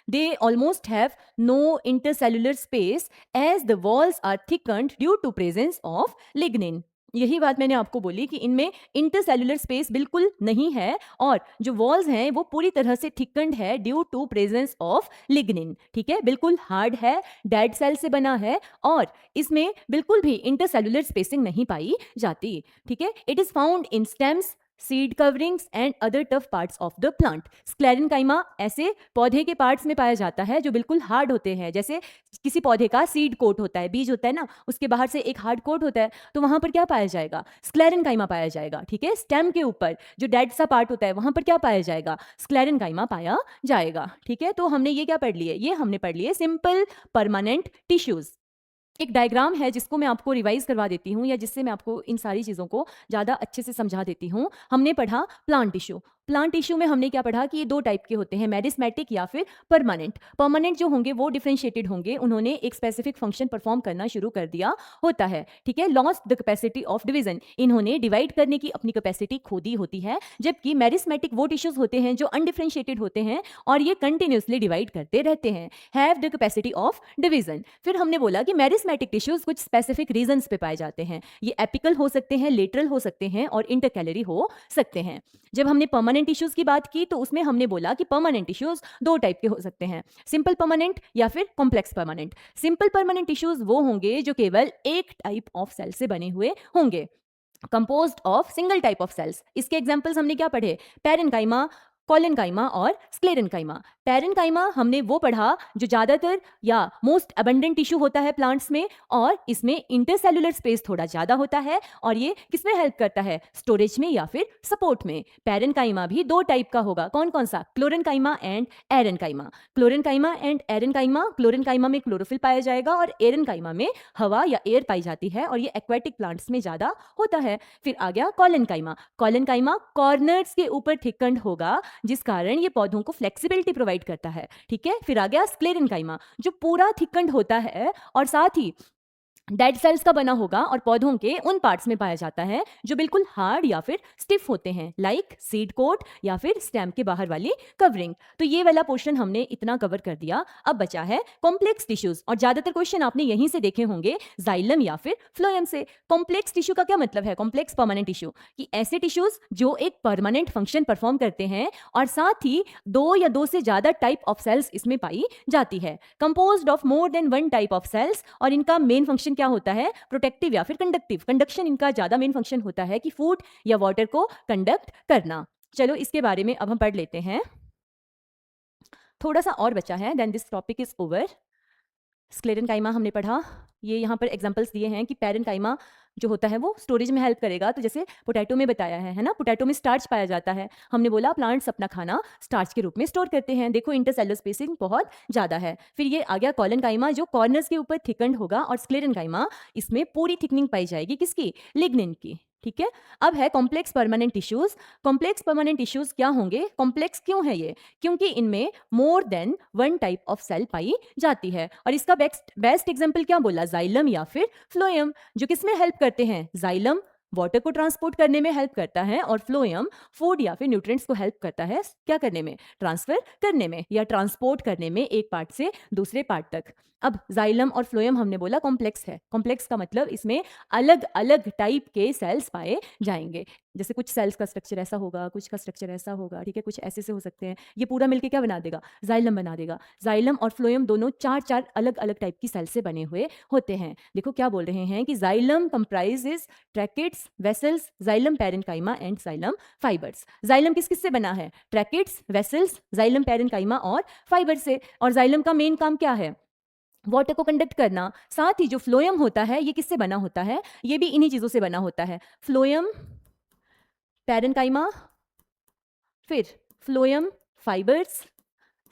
they almost have no intercellular space as the walls are thickened due to presence of lignin। यही बात मैंने आपको बोली कि इनमें इंटरसेल्युलर स्पेस बिल्कुल नहीं है और जो वॉल्स हैं वो पूरी तरह से थिकन्ड है due to presence of lignin. ठीक है, बिल्कुल हार्ड है, डेड सेल से बना है और इसमें बिल्कुल भी इंटरसेल्युलर स्पेसिंग नहीं पाई जाती। ठीक है, it is found in stems, seed coverings and other tough parts of the plant. Sclerenchyma ऐसे पौधे के पार्ट्स में पाया जाता है जो बिल्कुल हार्ड होते हैं, जैसे किसी पौधे का सीड कोट होता है, बीज होता है ना, उसके बाहर से एक हार्ड कोट होता है, तो वहां पर क्या पाया जाएगा? स्क्लेरेनकाइमा पाया जाएगा। ठीक है, स्टेम के ऊपर जो डेड सा पार्ट होता है वहां पर क्या पाया जाएगा? स्क्लेरेनकाइमा पाया जाएगा। ठीक है, तो हमने ये क्या पढ़ लिए? ये हमने पढ़ लिए सिंपल परमानेंट टिश्यूज। एक डायग्राम है जिसको मैं आपको रिवाइज करवा देती हूँ, या जिससे मैं आपको इन सारी चीज़ों को ज़्यादा अच्छे से समझा देती हूँ। हमने पढ़ा प्लांट टिश्यू। प्लांट टिश्यू में हमने क्या पढ़ा कि ये दो टाइप के होते हैं, मेरिस्मेटिक या फिर परमानेंट। परमानेंट जो होंगे वो डिफरेंशिएटेड होंगे, उन्होंने एक स्पेसिफिक फंक्शन परफॉर्म करना शुरू कर दिया होता है। ठीक है, lost the capacity of division, इन्होंने डिवाइड करने की अपनी कैपेसिटी खो दी होती है। जबकि मेरिस्मेटिक वो टिश्यूज होते हैं जो अनडिफरेंशिएटेड होते हैं और ये कंटिन्यूसली डिवाइड करते रहते हैं, have the capacity of division. फिर हमने बोला कि मेरिस्मेटिक टिश्यूज कुछ स्पेसिफिक रीजंस पे पाए जाते हैं। ये एपिकल हो सकते हैं, लेटरल हो सकते हैं और इंटरकैलरी हो सकते हैं। जब हमने परमानेंट टिश्यूज की बात की तो उसमें हमने बोला कि परमानेंट टिश्यूज दो टाइप के हो सकते हैं, सिंपल परमानेंट या फिर complex permanent. Simple permanent tissues वो होंगे जो केवल एक टाइप ऑफ सेल से बने हुए होंगे, composed of single type of cells. इसके एग्जांपल्स हमने क्या पढ़े? पैरेन्काइमा, कॉलेनकाइमा और स्क्लेरेनकाइमा। पैरेन्काइमा हमने वो पढ़ा जो ज्यादातर या मोस्ट अबंडेंट टिश्यू होता है प्लांट्स में, और इसमें इंटरसेलुलर स्पेस थोड़ा ज्यादा होता है, और ये किसमें हेल्प करता है? स्टोरेज में या फिर सपोर्ट में। पैरेन्काइमा भी दो टाइप का होगा, कौन कौन सा? Chlorenchyma and aerenchyma. Chlorenchyma and aerenchyma, chlorenchyma में क्लोरोफिल पाया जाएगा और एरेनकाइमा में हवा या एयर पाई जाती है, और ये एक्वेटिक प्लांट्स में ज्यादा होता है। फिर आ गया कॉलेनकाइमा। कॉलेनकाइमा कॉर्नर्स के ऊपर थिकंड होगा, जिस कारण ये पौधों को फ्लेक्सिबिलिटी प्रोवाइड करता है। ठीक है, फिर आ गया स्क्लेरेनकाइमा जो पूरा थिकंड होता है और साथ ही डेड सेल्स का बना होगा और पौधों के उन पार्ट्स में पाया जाता है जो बिल्कुल हार्ड या फिर स्टिफ होते हैं, लाइक सीड कोट या फिर स्टेम के बाहर वाली कवरिंग। तो ये वाला पोर्शन हमने इतना कवर कर दिया। अब बचा है कॉम्प्लेक्स टिश्यूज, और ज्यादातर क्वेश्चन आपने यहीं से देखे होंगे, जाइलम या फिर फ्लोएम से। कॉम्प्लेक्स टिश्यू का क्या मतलब है? कॉम्प्लेक्स परमानेंट टिश्यू कि ऐसे टिश्यूज जो एक परमानेंट फंक्शन परफॉर्म करते हैं और साथ ही दो या दो से ज्यादा टाइप ऑफ सेल्स इसमें पाई जाती है, composed of more than one type of cells. और इनका मेन फंक्शन क्या होता है? प्रोटेक्टिव या फिर कंडक्टिव। कंडक्शन इनका ज्यादा मेन फंक्शन होता है कि फूड या वाटर को कंडक्ट करना। चलो इसके बारे में अब हम पढ़ लेते हैं, थोड़ा सा और बचा है, then this topic is over. Sclerenchyma हमने पढ़ा, ये यहाँ पर एग्जांपल्स दिए हैं कि पैरेन्काइमा जो होता है वो स्टोरेज में हेल्प करेगा। तो जैसे पोटैटो में बताया है ना, पोटैटो में स्टार्च पाया जाता है। हमने बोला प्लांट्स अपना खाना स्टार्च के रूप में स्टोर करते हैं। देखो इंटरसेलुलर स्पेसिंग बहुत ज्यादा है। फिर ये आ गया कॉलेनकाइमा जो कॉर्नर्स के ऊपर थिकंड होगा, और स्क्लेरेनकाइमा इसमें पूरी थिकनिंग पाई जाएगी, किसकी? लिग्निन की। ठीक है, अब है complex permanent tissues. Complex permanent tissues क्या होंगे? कॉम्प्लेक्स क्यों है ये? क्योंकि इनमें more than one type of cell पाई जाती है। और इसका बेस्ट एग्जांपल क्या बोला? जाइलम या फिर फ्लोएम, जो किसमें हेल्प करते हैं? जाइलम वाटर को ट्रांसपोर्ट करने में हेल्प करता है, और फ्लोएम फूड या फिर न्यूट्रिएंट्स को हेल्प करता है क्या करने में? ट्रांसफर करने में या ट्रांसपोर्ट करने में एक पार्ट से दूसरे पार्ट तक। अब जाइलम और फ्लोएम हमने बोला कॉम्प्लेक्स है। कॉम्प्लेक्स का मतलब इसमें अलग अलग टाइप के सेल्स पाए जाएंगे, जैसे कुछ सेल्स का स्ट्रक्चर ऐसा होगा, कुछ का स्ट्रक्चर ऐसा होगा। ठीक है, कुछ ऐसे से हो सकते हैं। ये पूरा मिलके क्या बना देगा? जाइलम बना देगा। जाइलम और फ्लोएम दोनों चार चार अलग अलग टाइप की सेल से बने हुए होते हैं। देखो क्या बोल रहे हैं कि xylem comprises tracheids, vessels, xylem parenchyma and xylem fibres. Xylem किस किस से बना है? ट्रैकेट्स, वेसल्स, जाइलम पैरेन्काइमा और फाइबर से। और जाइलम का मेन काम क्या है? वाटर को कंडक्ट करना। साथ ही जो फ्लोएम होता है ये किससे बना होता है? ये भी इन्हीं चीजों से बना होता है, फ्लोएम पैरेन्काइमा, फिर फ्लोएम फाइबर्स,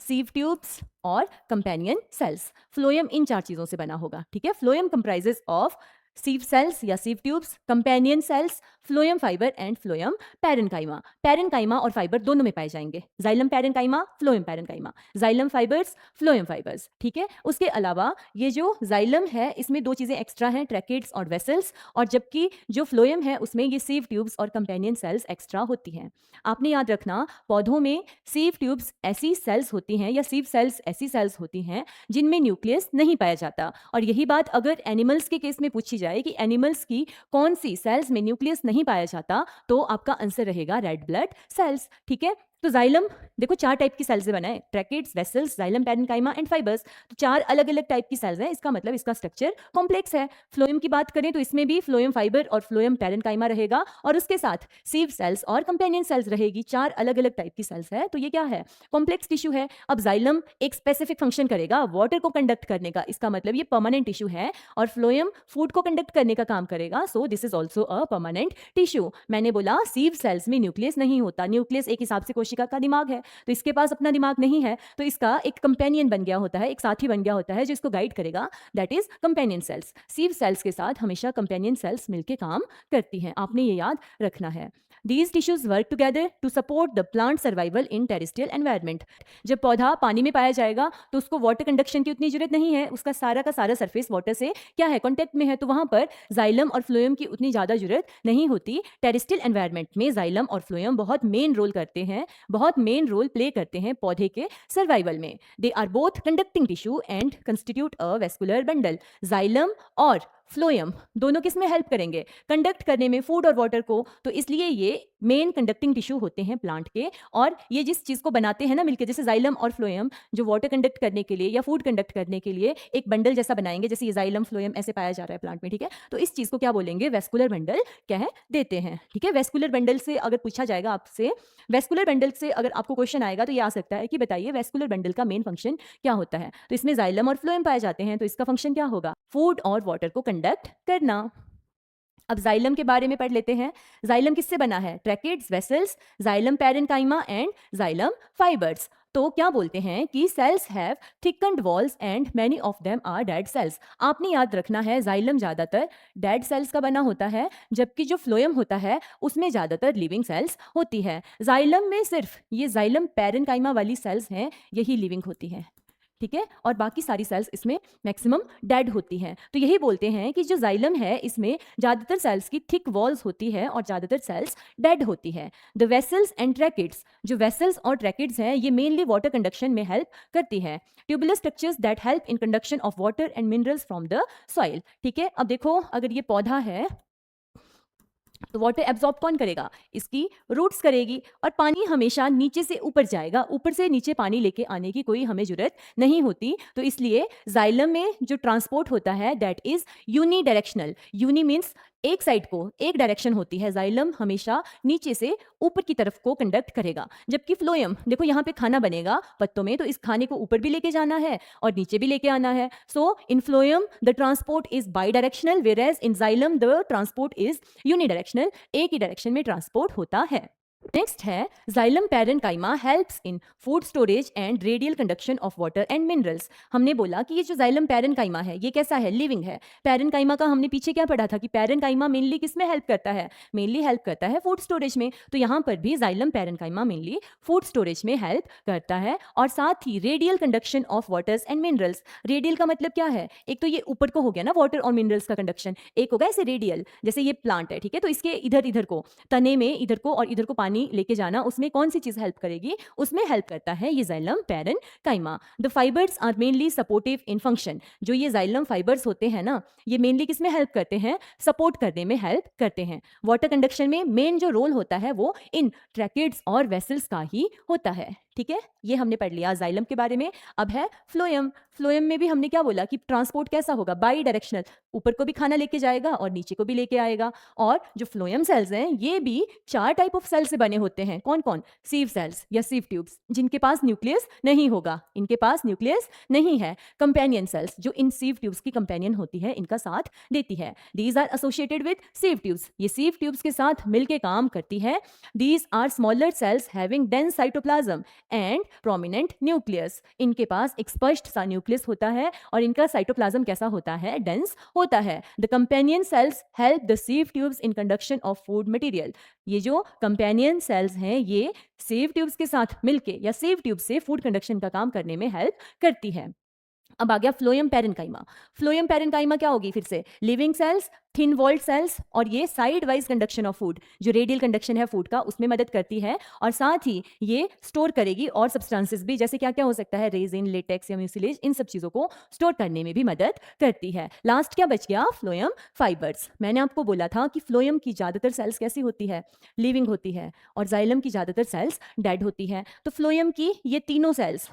सीव ट्यूब्स और कंपेनियन सेल्स। फ्लोएम इन चार चीजों से बना होगा। ठीक है, फ्लोएम कंप्राइजेस ऑफ सीव सेल्स या सीव tubes, companion sales, phloem fibre and phloem parenchyma. Parenchyma और फाइबर दोनों में पाए जाएंगे, xylem parenchyma, phloem parenchyma, xylem fibres, phloem fibres. ठीक है, उसके अलावा ये जो जाइलम है इसमें दो चीजें एक्स्ट्रा हैं, ट्रैकेट्स और वेसल्स, और जबकि जो फ्लोएम है उसमें ये सीव ट्यूब्स और कंपेनियन सेल्स एक्स्ट्रा होती हैं। आपने याद रखना, पौधों में सीव ट्यूब्स ऐसी सेल्स होती हैं या सीव सेल्स ऐसी सेल्स होती हैं जिनमें न्यूक्लियस नहीं पाया जाता। और यही बात अगर एनिमल्स के केस में पूछी जाए कि एनिमल्स की कौन सी सेल्स में न्यूक्लियस नहीं पाया जाता, तो आपका आंसर रहेगा रेड ब्लड सेल्स। ठीक है, तो जाइलम देखो 4 टाइप की सेल से बना है, tracheids, vessels, xylem parenchyma and fibres. तो 4 अलग-अलग टाइप की सेल्स हैं, इसका मतलब इसका स्ट्रक्चर कॉम्प्लेक्स है। फ्लोएम की बात करें तो इसमें भी फ्लोएम फाइबर और फ्लोएम पैरेन्काइमा रहेगा और उसके साथ सीव सेल्स और कंपेनियन सेल्स रहेगी। 4 अलग-अलग टाइप की सेल्स है, तो ये क्या है? कॉम्प्लेक्स टिश्यू है। अब जाइलम एक स्पेसिफिक फंक्शन करेगा वाटर को कंडक्ट करने का, इसका मतलब ये परमानेंट टिश्यू है और फ्लोएम फूड को कंडक्ट करने का काम करेगा। So this is also a permanent tissue. मैंने बोला सीव सेल्स में न्यूक्लियस नहीं होता, न्यूक्लियस एक हिसाब से कोशिका का दिमाग है, तो इसके पास अपना दिमाग नहीं है, तो इसका एक कंपेनियन बन गया होता है, एक साथी बन गया होता है जो इसको गाइड करेगा, that is companion cells. Sieve cells के साथ हमेशा कंपेनियन सेल्स मिलकर काम करती हैं, आपने ये याद रखना है। These tissues work together to support the plant survival in terrestrial environment. जब पौधा पानी में पाया जाएगा तो उसको वाटर कंडक्शन की उतनी जरूरत नहीं है, उसका सारा का सारा सरफेस वाटर से क्या है, कॉन्टेक्ट में है, तो वहां पर जाइलम और फ्लोएम की उतनी ज्यादा जरूरत नहीं होती। टेरेस्ट्रियल एनवायरनमेंट में जाइलम और फ्लोएम बहुत मेन रोल करते हैं, बहुत मेन रोल प्ले करते हैं पौधे के सर्वाइवल में। They are both conducting tissue and constitute a vascular bundle. Xylem और फ्लोएम दोनों किस में हेल्प करेंगे? कंडक्ट करने में फूड और वाटर को, तो इसलिए ये मेन कंडक्टिंग टिश्यू होते हैं प्लांट के। और ये जिस चीज को बनाते हैं ना मिलकर, जैसे जाइलम और फ्लोएम जो वाटर कंडक्ट करने के लिए या फूड कंडक्ट करने के लिए एक बंडल जैसा बनाएंगे, जैसे ये जाइलम फ्लोएम ऐसे पाया जा रहा है प्लांट में, ठीक है, तो इस चीज को क्या बोलेंगे? वेस्कुलर बंडल कह देते हैं, ठीक है। वेस्कुलर बंडल से अगर पूछा जाएगा आपसे, वेस्कुलर बंडल से अगर आपको क्वेश्चन आएगा तो ये आ सकता है कि बताइए वेस्कुलर बंडल का मेन फंक्शन क्या होता है? तो इसमें जाइलम और फ्लोएम पाए जाते हैं, तो इसका फंक्शन क्या होगा? फूड और वाटर को कंडक्ट करना। अब जाइलम के बारे में पढ़ लेते हैं। जाइलम किससे बना है? Tracheids, vessels, xylem parenchyma and xylem fibres. तो क्या बोलते हैं कि cells have thickened walls and many of them are dead cells. आपने याद रखना है जाइलम ज्यादातर डेड सेल्स का बना होता है, जबकि जो फ्लोएम होता है उसमें ज्यादातर लिविंग सेल्स होती है। जाइलम में सिर्फ ये जाइलम पैरेन्काइमा वाली सेल्स हैं, यही लिविंग होती हैं, ठीक है, और बाकी सारी सेल्स इसमें मैक्सिमम डेड होती हैं। तो यही बोलते हैं कि जो जाइलम है इसमें ज़्यादातर सेल्स की थिक वॉल्स होती है और ज़्यादातर सेल्स डेड होती है। द वेसल्स एंड ट्रैकेट्स, जो वेसल्स और ट्रैकेट्स हैं ये मेनली वाटर कंडक्शन में हेल्प करती है। Tubular structures that help in conduction of water and minerals from the soil, ठीक है। अब देखो अगर ये पौधा है तो वाटर एब्जॉर्ब कौन करेगा? इसकी रूट्स करेगी, और पानी हमेशा नीचे से ऊपर जाएगा, ऊपर से नीचे पानी लेके आने की कोई हमें जरूरत नहीं होती। तो इसलिए जाइलम में जो ट्रांसपोर्ट होता है that is unidirectional. Uni means एक साइड को, एक डायरेक्शन होती है, जाइलम हमेशा नीचे से ऊपर की तरफ को कंडक्ट करेगा। जबकि फ्लोएम देखो यहाँ पे खाना बनेगा पत्तों में, तो इस खाने को ऊपर भी लेके जाना है और नीचे भी लेके आना है। So in phloem the transport is bidirectional, whereas in xylem the transport is unidirectional, एक ही डायरेक्शन में ट्रांसपोर्ट होता है। नेक्स्ट है xylem parenchyma helps in food storage and radial conduction of water and minerals. हमने बोला कि ये जो जाइलम पैरेन्काइमा है ये कैसा है? लिविंग है। पैरेन्काइमा का हमने पीछे क्या पढ़ा था कि पैरेन्काइमा मेनली किस में हेल्प करता है? मेनली हेल्प करता है फूड स्टोरेज में। तो यहाँ पर भी xylem parenchyma mainly food storage में हेल्प करता है, और साथ ही radial conduction of waters and minerals. Radial का मतलब क्या है? एक तो ये ऊपर को हो गया ना वाटर और मिनरल्स का कंडक्शन, एक होगा ऐसे रेडियल, जैसे ये प्लांट है, ठीक है, तो इसके इधर इधर को, तने में इधर को और इधर को पानी लेके जाना, उसमें कौन सी चीज हेल्प करेगी? उसमें हेल्प करता है ये xylem parenchyma. The fibres are mainly supportive in function. जो ये जाइलम फाइबर्स होते हैं ना, ये मेनली किस में हेल्प करते हैं? सपोर्ट करने में हेल्प करते हैं। वाटर कंडक्शन में मेन जो रोल होता है वो इन ट्रैकेट्स और वेसल्स का ही होता है, ठीक है। ये हमने पढ़ लिया जाइलम के बारे में। अब है फ्लोएम। फ्लोएम में भी हमने क्या बोला कि ट्रांसपोर्ट कैसा होगा? बाई डायरेक्शनल, ऊपर को भी खाना लेके जाएगा और नीचे को भी लेके आएगा। और जो फ्लोएम सेल्स हैं ये भी 4 टाइप ऑफ सेल से बने होते हैं। कौन कौन? सीव सेल्स या सीव ट्यूब्स, जिनके पास न्यूक्लियस नहीं होगा, इनके पास न्यूक्लियस नहीं है। कंपेनियन सेल्स, जो इन सीव ट्यूब्स की कंपेनियन होती है, इनका साथ देती है। These are associated with sieve tubes, ये सीव ट्यूब्स के साथ मिलके काम करती है। These are smaller cells having dense cytoplasm and prominent nucleus. इनके पास एक स्पष्ट सा न्यूक्लियस होता है और इनका साइटोप्लाज्म कैसा होता है? डेंस होता है। The companion cells help the sieve tubes in conduction of food material. ये जो कंपेनियन सेल्स हैं ये सीव ट्यूब्स के साथ मिलके या सीव ट्यूब से फूड कंडक्शन का काम करने में हेल्प करती है। अब आ गया फ्लोएम पैरेन्काइमा। फ्लोएम पैरेन्काइमा क्या होगी? फिर से living cells, thin walled cells, और ये side wise conduction of food, जो रेडियल कंडक्शन है फूड का उसमें मदद करती है, और साथ ही ये स्टोर करेगी और सब्सटेंसेस भी, जैसे क्या क्या हो सकता है, रेजिन, लेटेक्स या म्यूसिलेज, इन सब चीज़ों को स्टोर करने में भी मदद करती है। लास्ट क्या बच गया? Phloem fibres. मैंने आपको बोला था कि फ्लोएम की ज़्यादातर सेल्स कैसी होती है? लिविंग होती है, और जाइलम की ज़्यादातर सेल्स डेड होती है। तो फ्लोएम की ये तीनों cells,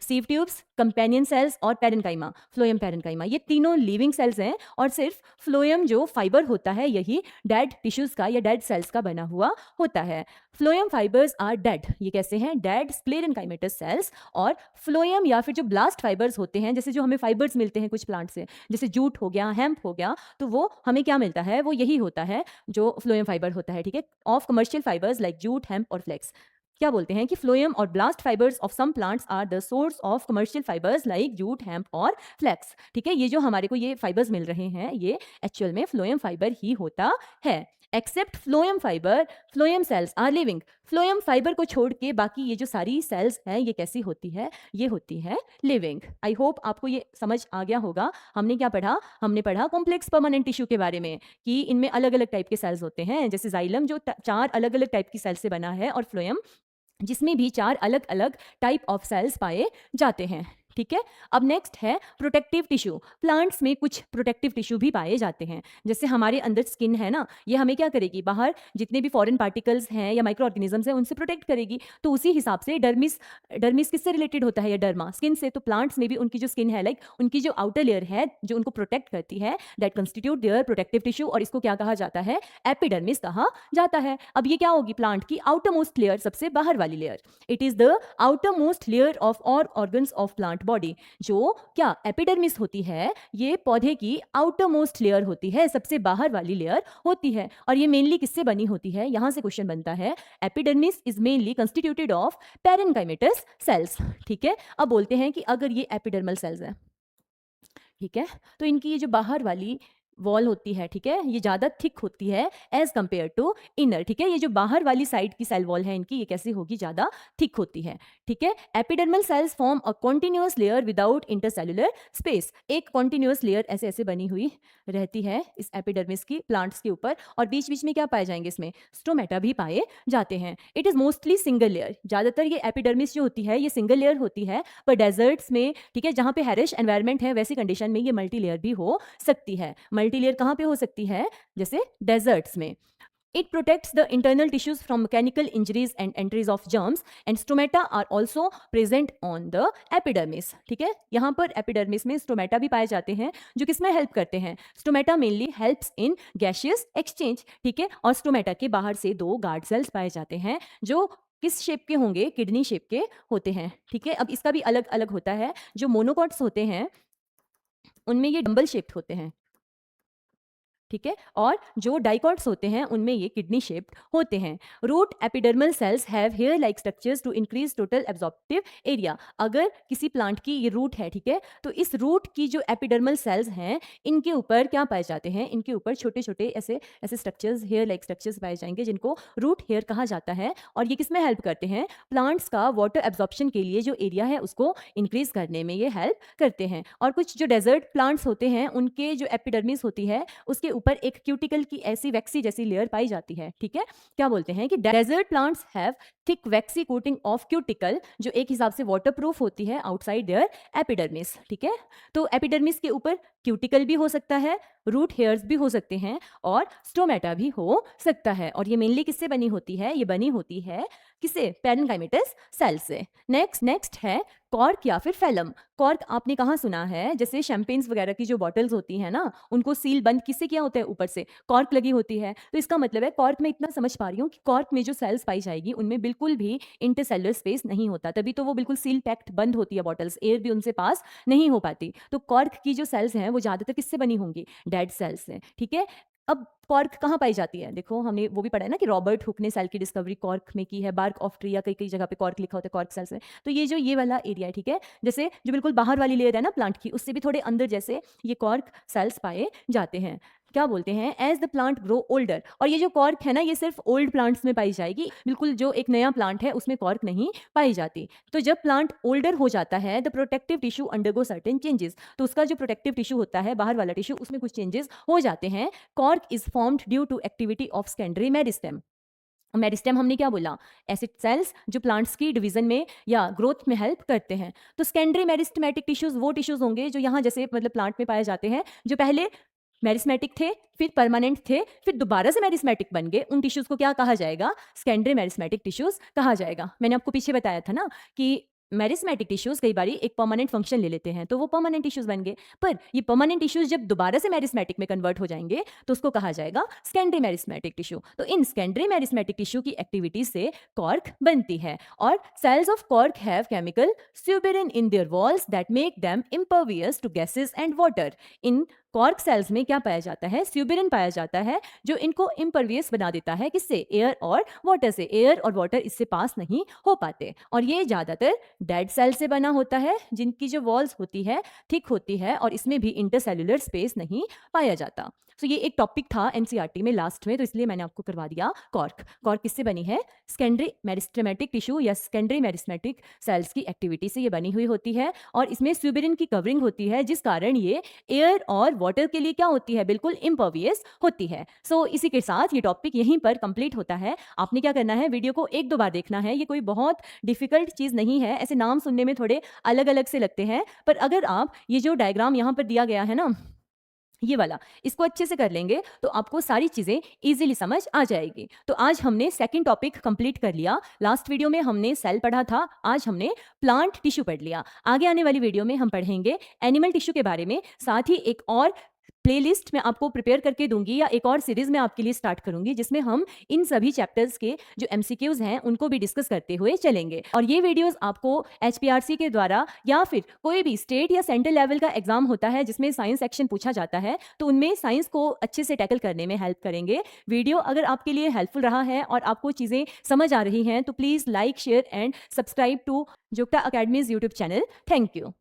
sieve tubes, companion cells और पैरेन्काइमा, फ्लोएम पैरेन्काइमा, ये तीनों लिविंग सेल्स हैं, और सिर्फ फ्लोएम जो फाइबर होता है यही डेड टिश्यूज का या डेड सेल्स का बना हुआ होता है। फ्लोएम फाइबर्स आर डेड, ये कैसे हैं? Dead sclerenchymatous cells. और फ्लोएम या फिर जो ब्लास्ट फाइबर्स होते हैं, जैसे जो हमें फाइबर्स मिलते हैं कुछ प्लांट से, जैसे जूट हो गया, हेम्प हो गया, तो वो हमें क्या मिलता है? वो यही होता है जो फ्लोएम फाइबर होता है, ठीक है, of commercial fibres like jute, hemp और फ्लेक्स। क्या बोलते हैं कि फ्लोएम और bast fibres of some plants are the source of commercial fibres like jute, hemp और फ्लेक्स। ठीक है, ये जो हमारे को ये फाइबर्स मिल रहे हैं ये एक्चुअल में फ्लोएम फाइबर ही होता है। Except phloem fibre, phloem cells are living. Phloem fibre को छोड़ के बाकी ये जो सारी सेल्स हैं ये कैसी होती है? ये होती है लिविंग। आई होप आपको ये समझ आ गया होगा। हमने क्या पढ़ा? हमने पढ़ा कॉम्प्लेक्स परमानेंट टिश्यू के बारे में, कि इनमें अलग अलग टाइप के सेल्स होते हैं, जैसे जाइलम जो 4 अलग अलग टाइप की सेल से बना है, और फ्लोएम जिसमें भी 4 अलग अलग टाइप ऑफ सेल्स पाए जाते हैं। ठीक है, अब नेक्स्ट है प्रोटेक्टिव टिश्यू। प्लांट्स में कुछ प्रोटेक्टिव टिश्यू भी पाए जाते हैं, जैसे हमारे अंदर स्किन है ना, ये हमें क्या करेगी? बाहर जितने भी फॉरेन पार्टिकल्स हैं या माइक्रो ऑर्गेनिजम्स हैं उनसे प्रोटेक्ट करेगी। तो उसी हिसाब से डर्मिस, डर्मिस किससे रिलेटेड होता है? या डर्मा, स्किन से। तो प्लांट्स में भी उनकी जो स्किन है, लाइक उनकी जो आउटर लेयर है जो उनको प्रोटेक्ट करती है, that constitute their protective tissue, और इसको क्या कहा जाता है? एपिडर्मिस कहा जाता है। अब ये क्या होगी? प्लांट की आउटर मोस्ट लेयर, सबसे बाहर वाली layer. It is the outer most layer of all organs of plant body. जो क्या एपिडर्मिस होती है, ये पौधे की आउटर मोस्ट लेयर होती है, सबसे बाहर वाली लेयर होती है। और ये मेनली किससे बनी होती है? यहां से क्वेश्चन बनता है। Epidermis is mainly constituted of parenchymatous sales. ठीक है, अब बोलते हैं कि अगर ये एपिडर्मल सेल्स है, ठीक है, तो इनकी ये जो बाहर वाली वॉल होती है, ठीक है, ये ज़्यादा थिक होती है एज कंपेयर टू इनर। ठीक है, ये जो बाहर वाली साइड की सेल वॉल है इनकी, ये कैसी होगी? ज़्यादा थिक होती है। ठीक है, epidermal cells form a continuous layer without intercellular space. एक कॉन्टिन्यूअस लेयर ऐसे ऐसे बनी हुई रहती है इस एपिडर्मिस की, प्लांट्स के ऊपर, और बीच बीच में क्या पाए जाएंगे? इसमें स्टोमेटा भी पाए जाते हैं। It is mostly single layer. ज़्यादातर ये एपिडर्मिस जो होती है ये सिंगल लेयर होती है, पर डेजर्ट्स में, ठीक है, जहाँ पे हैरिश एनवायरनमेंट है, वैसी कंडीशन में ये मल्टी लेयर भी हो सकती है। मल्टी लेयर कहाँ पे हो सकती है? जैसे डेजर्ट्स में। It protects the internal tissues from mechanical injuries and entries of germs, and stomata are also present on the epidermis. ठीक है, यहाँ पर एपिडर्मिस में स्टोमेटा भी पाए जाते हैं, जो किसमें हेल्प करते हैं? Stomata mainly helps in gaseous exchange. ठीक है, और स्टोमेटा के बाहर से 2 गार्ड सेल्स पाए जाते हैं, जो किस शेप के होंगे? किडनी शेप के होते हैं। ठीक है, अब इसका भी अलग अलग होता है। जो मोनोकॉट्स होते हैं उनमें ये डंबल शेप्ड होते हैं, ठीक है, और जो डाइकॉट्स होते हैं उनमें ये किडनी शेप्ड होते हैं। Root epidermal cells have hair like structures to increase total absorptive area. अगर किसी प्लांट की ये रूट है, ठीक है, तो इस रूट की जो एपिडर्मल सेल्स हैं इनके ऊपर क्या पाए जाते हैं? इनके ऊपर छोटे छोटे ऐसे ऐसे स्ट्रक्चर्स, हेयर लाइक स्ट्रक्चर्स पाए जाएंगे, जिनको रूट हेयर कहा जाता है। और ये किसमें हेल्प करते हैं? प्लांट्स का वाटर एब्जॉर्प्शन के लिए जो एरिया है उसको इंक्रीज करने में ये हेल्प करते हैं। और कुछ जो डेजर्ट प्लांट्स होते हैं उनके जो एपिडर्मिस होती है उसके ऊपर एक क्यूटिकल की ऐसी वैक्सी जैसी लेयर पाई जाती है। ठीक है, क्या बोलते हैं कि desert plants have thick waxy coating of cuticle, जो एक हिसाब से वाटरप्रूफ होती है आउटसाइड देयर एपिडर्मिस। ठीक है, तो एपिडर्मिस के ऊपर क्यूटिकल भी हो सकता है, रूट हेयर्स भी हो सकते हैं, और स्टोमेटा भी हो सकता है। और ये मेनली किससे बनी होती है? ये बनी होती है किससे? पैरेन्काइमेटस सेल से। नेक्स्ट है कॉर्क या फिर फैलम। कॉर्क आपने कहाँ सुना है? जैसे शैंपेन्स वगैरह की जो बॉटल्स होती हैं ना, उनको सील बंद किससे किया होता है? ऊपर से कॉर्क लगी होती है। तो इसका मतलब है कॉर्क में इतना समझ पा रही हूँ कि कॉर्क में जो सेल्स पाई जाएगी उनमें बिल्कुल भी इंटरसेलुलर स्पेस नहीं होता, तभी तो वो बिल्कुल सील पैक्ड बंद होती है बॉटल्स, एयर भी उनसे पास नहीं हो पाती। तो कॉर्क की जो सेल्स हैं वो ज़्यादातर किससे बनी होंगी? डेड सेल्स से। ठीक है, अब कॉर्क कहाँ पाई जाती है? देखो हमने वो भी पढ़ा है ना कि रॉबर्ट हुक ने सेल की डिस्कवरी कॉर्क में की है, बार्क ऑफ ट्री या कई कई जगह पे कॉर्क लिखा होता है कॉर्क सेल्स में। तो ये जो ये वाला एरिया है, ठीक है, जैसे जो बिल्कुल बाहर वाली लेयर है ना प्लांट की, उससे भी थोड़े अंदर जैसे ये कॉर्क सेल्स पाए जाते हैं। क्या बोलते हैं, as the plant grow older. और ये जो कॉर्क है ना, ये सिर्फ ओल्ड प्लांट्स में पाई जाएगी, बिल्कुल जो एक नया प्लांट है उसमें कॉर्क नहीं पाई जाती। तो जब प्लांट ओल्डर हो जाता है, the protective tissue undergo certain changes, तो उसका जो प्रोटेक्टिव टिश्यू होता है, बाहर वाला टिश्यू, उसमें कुछ चेंजेस हो जाते हैं। Cork is formed due to activity of secondary meristem. Meristem हमने क्या बोला, एसिड सेल्स जो प्लांट्स की डिवीजन में या ग्रोथ में हेल्प करते हैं। तो सेकेंडरी मेरिस्टेमेटिक टिश्यूज वो टिश्यूज होंगे जो यहाँ जैसे मतलब प्लांट में पाए जाते हैं, जो पहले मेरिस्मेटिक थे, फिर परमानेंट थे, फिर दोबारा से मेरिस्मेटिक बन गए। उन टिश्यूज को क्या कहा जाएगा, सेकेंडरी मेरिस्मेटिक टिश्यूज कहा जाएगा। मैंने आपको पीछे बताया था ना कि मेरिस्मेटिक टिश्यूज कई बार एक परमानेंट फंक्शन ले लेते हैं, तो वो परमानेंट टिश्यूज बन गए। पर ये परमानेंट टिश्यूज जब दोबारा से मेरिस्मेटिक में कन्वर्ट हो जाएंगे तो उसको कहा जाएगा सेकेंडरी मेरिस्मेटिक टिश्यू। तो इन सेकेंडरी मेरिस्मेटिक टिश्यू की एक्टिविटी से कॉर्क बनती है। और cells of cork have chemical suberin in their walls that make them impervious to gases and water. इन कॉर्क सेल्स में क्या पाया जाता है, स्यूबिरिन पाया जाता है, जो इनको इम्परवियस बना देता है। किससे, एयर और वाटर से। एयर और वाटर इससे पास नहीं हो पाते। और ये ज्यादातर डेड सेल से बना होता है, जिनकी जो वॉल्स होती है थिक होती है, और इसमें भी इंटरसेल्युलर स्पेस नहीं पाया जाता। सो ये एक टॉपिक था एनसीईआरटी में लास्ट में, तो इसलिए मैंने आपको करवा दिया कॉर्क। कॉर्क किससे बनी है, सेकेंडरी मेरिस्टेमेटिक टिश्यू या सेकेंडरी मेरिस्मेटिक सेल्स की एक्टिविटी से ये बनी हुई होती है। और इसमें स्यूबिरिन की कवरिंग होती है, जिस कारण ये एयर और वाटर के लिए क्या होती है, बिल्कुल इम्पर्वियस होती है। सो इसी के साथ ये टॉपिक यहीं पर कंप्लीट होता है। आपने क्या करना है, वीडियो को एक दो बार देखना है। ये कोई बहुत डिफिकल्ट चीज़ नहीं है, ऐसे नाम सुनने में थोड़े अलग अलग से लगते हैं, पर अगर आप ये जो डायग्राम यहाँ पर दिया गया है ना, ये वाला, इसको अच्छे से कर लेंगे तो आपको सारी चीज़ें इजीली समझ आ जाएगी। तो आज हमने सेकंड टॉपिक कंप्लीट कर लिया। लास्ट वीडियो में हमने सेल पढ़ा था, आज हमने प्लांट टिश्यू पढ़ लिया। आगे आने वाली वीडियो में हम पढ़ेंगे एनिमल टिश्यू के बारे में। साथ ही एक और प्लेलिस्ट मैं आपको प्रिपेयर करके दूंगी, या एक और सीरीज मैं आपके लिए स्टार्ट करूंगी, जिसमें हम इन सभी चैप्टर्स के जो एमसीक्यूज हैं उनको भी डिस्कस करते हुए चलेंगे। और ये वीडियोस आपको एचपीआरसी के द्वारा या फिर कोई भी स्टेट या सेंट्रल लेवल का एग्जाम होता है जिसमें साइंस सेक्शन पूछा जाता है, तो उनमें साइंस को अच्छे से टैकल करने में हेल्प करेंगे। वीडियो अगर आपके लिए हेल्पफुल रहा है और आपको चीज़ें समझ आ रही हैं, तो please like, share and subscribe to Jukta academy's YouTube channel. Thank you.